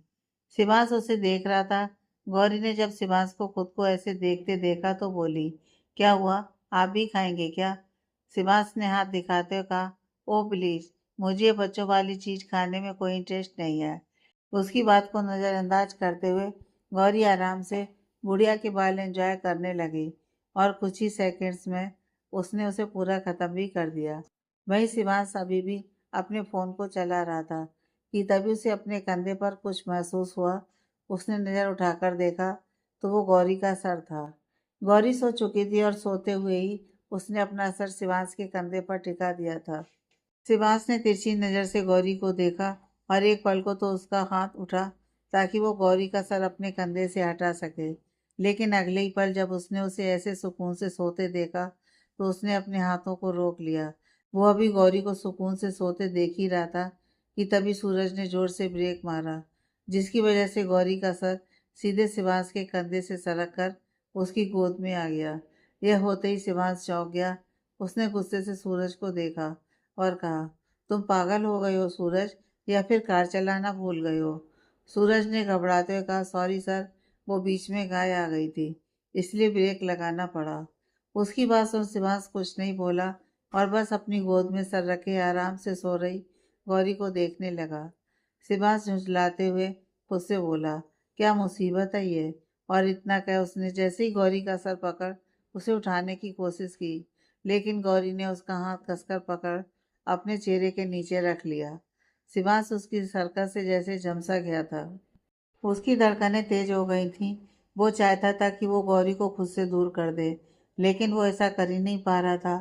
A: शिवांश उसे देख रहा था। गौरी ने जब शिवांश को खुद को ऐसे देखते देखा तो बोली, क्या हुआ, आप भी खाएंगे क्या। शिवांश ने हाथ दिखाते हुए कहा, ओ प्लीज, मुझे बच्चों वाली चीज खाने में कोई इंटरेस्ट नहीं है। उसकी बात को नज़रअंदाज करते हुए गौरी आराम से बुढ़िया के बाल एंजॉय करने लगी और कुछ ही सेकंड्स में उसने उसे पूरा ख़त्म भी कर दिया। वही शिवांश अभी भी अपने फ़ोन को चला रहा था कि तभी उसे अपने कंधे पर कुछ महसूस हुआ। उसने नज़र उठाकर देखा तो वो गौरी का सर था। गौरी सो चुकी थी और सोते हुए ही उसने अपना सर शिवांश के कंधे पर टिका दिया था। शिवांश ने तिरछी नज़र से गौरी को देखा और एक पल को तो उसका हाथ उठा ताकि वो गौरी का सर अपने कंधे से हटा सके, लेकिन अगले ही पल जब उसने उसे ऐसे सुकून से सोते देखा तो उसने अपने हाथों को रोक लिया। वो अभी गौरी को सुकून से सोते देख ही रहा था कि तभी सूरज ने जोर से ब्रेक मारा, जिसकी वजह से गौरी का सर सीधे शिवांश के कंधे से सरक कर उसकी गोद में आ गया। यह होते ही शिवांश चौंक गया। उसने गुस्से से सूरज को देखा और कहा, तुम पागल हो गए हो सूरज, या फिर कार चलाना भूल गए हो? सूरज ने घबराते हुए कहा, सॉरी सर, वो बीच में गाय आ गई थी, इसलिए ब्रेक लगाना पड़ा। उसकी बात सुन शिवांश कुछ नहीं बोला और बस अपनी गोद में सर रखे आराम से सो रही गौरी को देखने लगा। शिवांश झुंझलाते हुए उससे बोला, क्या मुसीबत है ये? और इतना कह उसने जैसे ही गौरी का सर पकड़ उसे उठाने की कोशिश की, लेकिन गौरी ने उसका हाथ कसकर पकड़ अपने चेहरे के नीचे रख लिया। शिवांश उसकी सरकत से जैसे झमसा गया था। उसकी धड़कनें तेज हो गई थीं। वो चाहता था कि वो गौरी को खुद से दूर कर दे, लेकिन वो ऐसा कर ही नहीं पा रहा था।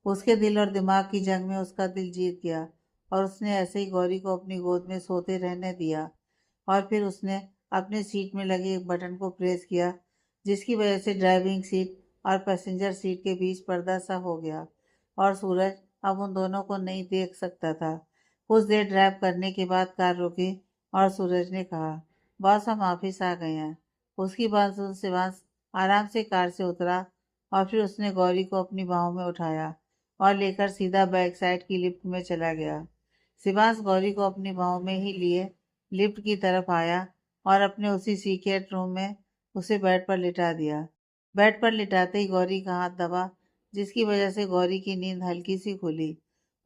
A: उसके दिल और दिमाग की जंग में उसका दिल जीत गया और उसने ऐसे ही गौरी को अपनी गोद में सोते रहने दिया। और फिर उसने अपने सीट में लगे एक बटन को प्रेस किया, जिसकी वजह से ड्राइविंग सीट और पैसेंजर सीट के बीच पर्दा सा हो गया और सूरज अब उन दोनों को नहीं देख सकता था। कुछ देर ड्राइव करने के बाद कार रुकी और सूरज ने कहा, बॉस हम ऑफिस आ गए हैं। उसकी बात सुन शिवांश आराम से कार से उतरा और फिर उसने गौरी को अपनी बाहों में उठाया और लेकर सीधा बैक साइड की लिफ्ट में चला गया। शिवांश गौरी को अपनी बाहों में ही लिए लिफ्ट की तरफ आया और अपने उसी सीक्रेट रूम में उसे बेड पर लिटा दिया। बेड पर लिटाते ही गौरी का हाथ दबा, जिसकी वजह से गौरी की नींद हल्की सी खुली।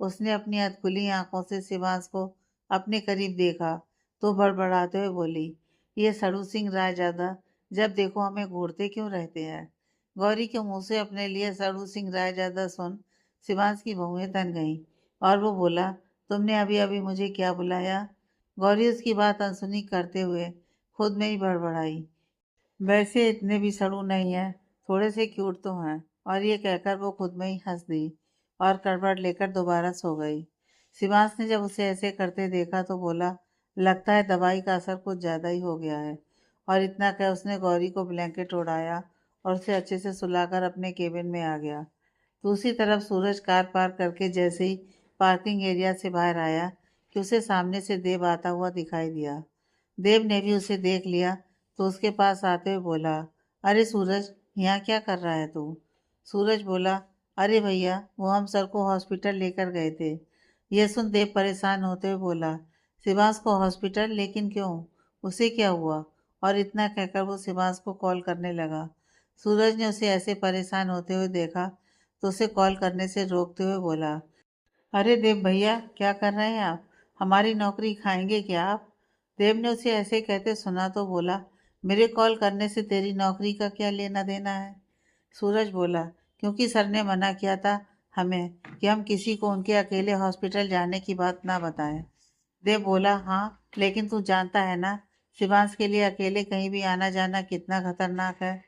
A: उसने अपनी अधखुली आंखों से शिवांश को अपने करीब देखा तो बड़बड़ाते हुए बोली, ये सड़ू सिंह रायजादा, जब देखो हमें घूरते क्यों रहते हैं? गौरी के मुंह से अपने लिए सड़ू सिंह रायजादा सुन शिवांश की भौहें तन गईं और वो बोला, तुमने अभी अभी मुझे क्या बुलाया? गौरी उसकी बात अनसुनी करते हुए खुद में ही बड़बड़ाई, वैसे इतने भी सड़ू नहीं है, थोड़े से क्यूट तो हैं। और ये कहकर वो खुद में ही हंस दी और करवट लेकर दोबारा सो गई। शिवांश ने जब उसे ऐसे करते देखा तो बोला, लगता है दवाई का असर कुछ ज़्यादा ही हो गया है। और इतना कह उसने गौरी को ब्लैंकेट उड़ाया और उसे अच्छे से सुलाकर अपने केबिन में आ गया। दूसरी तरफ सूरज कार पार करके जैसे ही पार्किंग एरिया से बाहर आया कि उसे सामने से देव आता हुआ दिखाई दिया। देव ने भी उसे देख लिया तो उसके पास आते हुए बोला, अरे सूरज, यहाँ क्या कर रहा है तू? सूरज बोला, अरे भैया, वो हम सर को हॉस्पिटल लेकर गए थे। यह सुन देव परेशान होते हुए बोला, शिवांश को हॉस्पिटल? लेकिन क्यों, उसे क्या हुआ? और इतना कहकर वो शिवांश को कॉल करने लगा। सूरज ने उसे ऐसे परेशान होते हुए देखा तो उसे कॉल करने से रोकते हुए बोला, अरे देव भैया, क्या कर रहे हैं आप? हमारी नौकरी खाएंगे क्या आप? देव ने उसे ऐसे कहते सुना तो बोला, मेरे कॉल करने से तेरी नौकरी का क्या लेना देना है? सूरज बोला, क्योंकि सर ने मना किया था हमें कि हम किसी को उनके अकेले हॉस्पिटल जाने की बात ना बताएं। देव बोला, हाँ, लेकिन तू जानता है ना शिवांश के लिए अकेले कहीं भी आना जाना कितना खतरनाक है।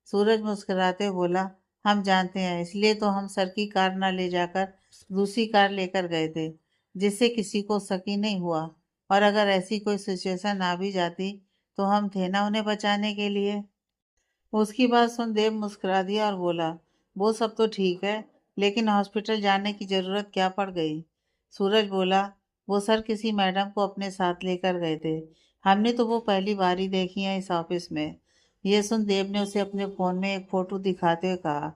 A: सूरज मुस्कुराते हुए बोला, हम जानते हैं, इसलिए तो हम सर की कार न ले जाकर दूसरी कार लेकर गए थे, जिससे किसी को शक ही नहीं हुआ। और अगर ऐसी कोई सिचुएशन आ भी जाती तो हम थे ना उन्हें बचाने के लिए। उसकी बात सुन देव मुस्कुरा दिया और बोला, वो सब तो ठीक है, लेकिन हॉस्पिटल जाने की जरूरत क्या पड़ गई? सूरज बोला, वो सर किसी मैडम को अपने साथ लेकर गए थे, हमने तो वो पहली बार ही देखी है इस ऑफिस में। ये सुन देव ने उसे अपने फोन में एक फोटो दिखाते हुए कहा,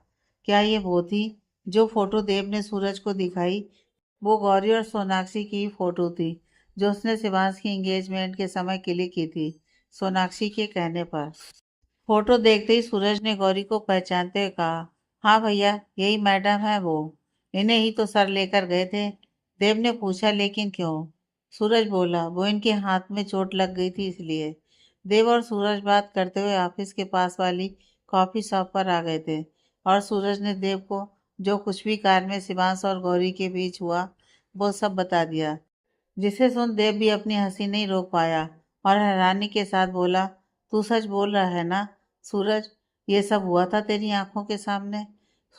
A: क्या ये वो थी? जो फोटो देव ने सूरज को दिखाई वो गौरी और सोनाक्षी की ही फोटो थी, जो उसने शिवांश की एंगेजमेंट के समय क्लिक की थी, सोनाक्षी के कहने पर। फोटो देखते ही सूरज ने गौरी को पहचानते हुए कहा, हाँ भैया, यही मैडम है वो, इन्हें ही तो सर लेकर गए थे। देव ने पूछा, लेकिन क्यों? सूरज बोला, वो इनके हाथ में चोट लग गई थी इसलिए। देव और सूरज बात करते हुए ऑफिस के पास वाली कॉफी शॉप पर आ गए थे और सूरज ने देव को जो कुछ भी कार में शिवांश और गौरी के बीच हुआ वो सब बता दिया, जिसे सुन देव भी अपनी हंसी नहीं रोक पाया और हैरानी के साथ बोला, तू सच बोल रहा है ना? सूरज, ये सब हुआ था तेरी आंखों के सामने?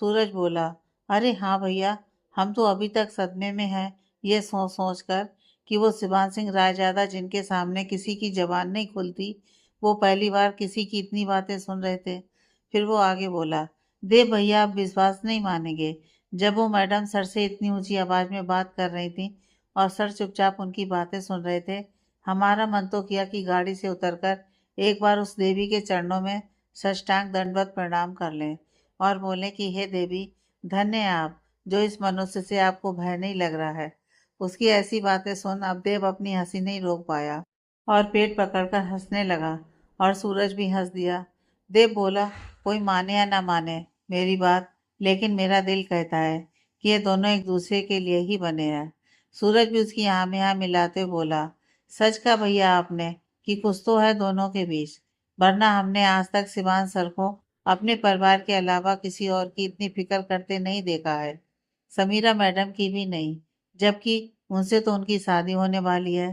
A: सूरज बोला, अरे हाँ भैया, हम तो अभी तक सदमे में हैं, ये सोच सोच कर कि वो शिवान सिंह रायजादा जिनके सामने किसी की जबान नहीं खुलती, वो पहली बार किसी की इतनी बातें सुन रहे थे। फिर वो आगे बोला, दे भैया, आप विश्वास नहीं मानेंगे। जब वो मैडम सर से इतनी ऊंची आवाज में बात कर रही थी और सर चुपचाप उनकी बातें सुन रहे थे, हमारा मन तो किया कि गाड़ी से उतरकर एक बार उस देवी के चरणों में साष्टांग दंडवत प्रणाम कर लें और बोलें कि हे देवी, धन्य है आप, जो इस मनुष्य से आपको भय नहीं लग रहा है। उसकी ऐसी बातें सुन अब देव अपनी हंसी नहीं रोक पाया और पेट पकड़कर हंसने लगा और सूरज भी हंस दिया। देव बोला, कोई माने या ना माने मेरी बात, लेकिन मेरा दिल कहता है कि ये दोनों एक दूसरे के लिए ही बने हैं। सूरज भी उसकी हाँ में हाँ मिलाते हुए बोला, सच कहा भैया आपने कि कुछ तो है दोनों के बीच, वरना हमने आज तक शिवान सर को अपने परिवार के अलावा किसी और की इतनी फिक्र करते नहीं देखा है, समीरा मैडम की भी नहीं, जबकि उनसे तो उनकी शादी होने वाली है।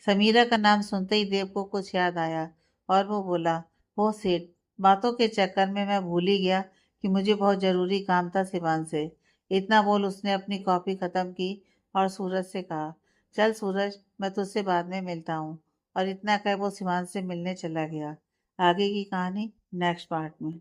A: समीरा का नाम सुनते ही देव को कुछ याद आया और वो बोला, हो सेठ, बातों के चक्कर में मैं भूल ही गया कि मुझे बहुत जरूरी काम था शिवान से। इतना बोल उसने अपनी कॉफी खत्म की और सूरज से कहा, चल सूरज, मैं तुझसे बाद में मिलता हूँ। और इतना कह वो शिवान से मिलने चला गया। आगे की कहानी नेक्स्ट पार्ट में।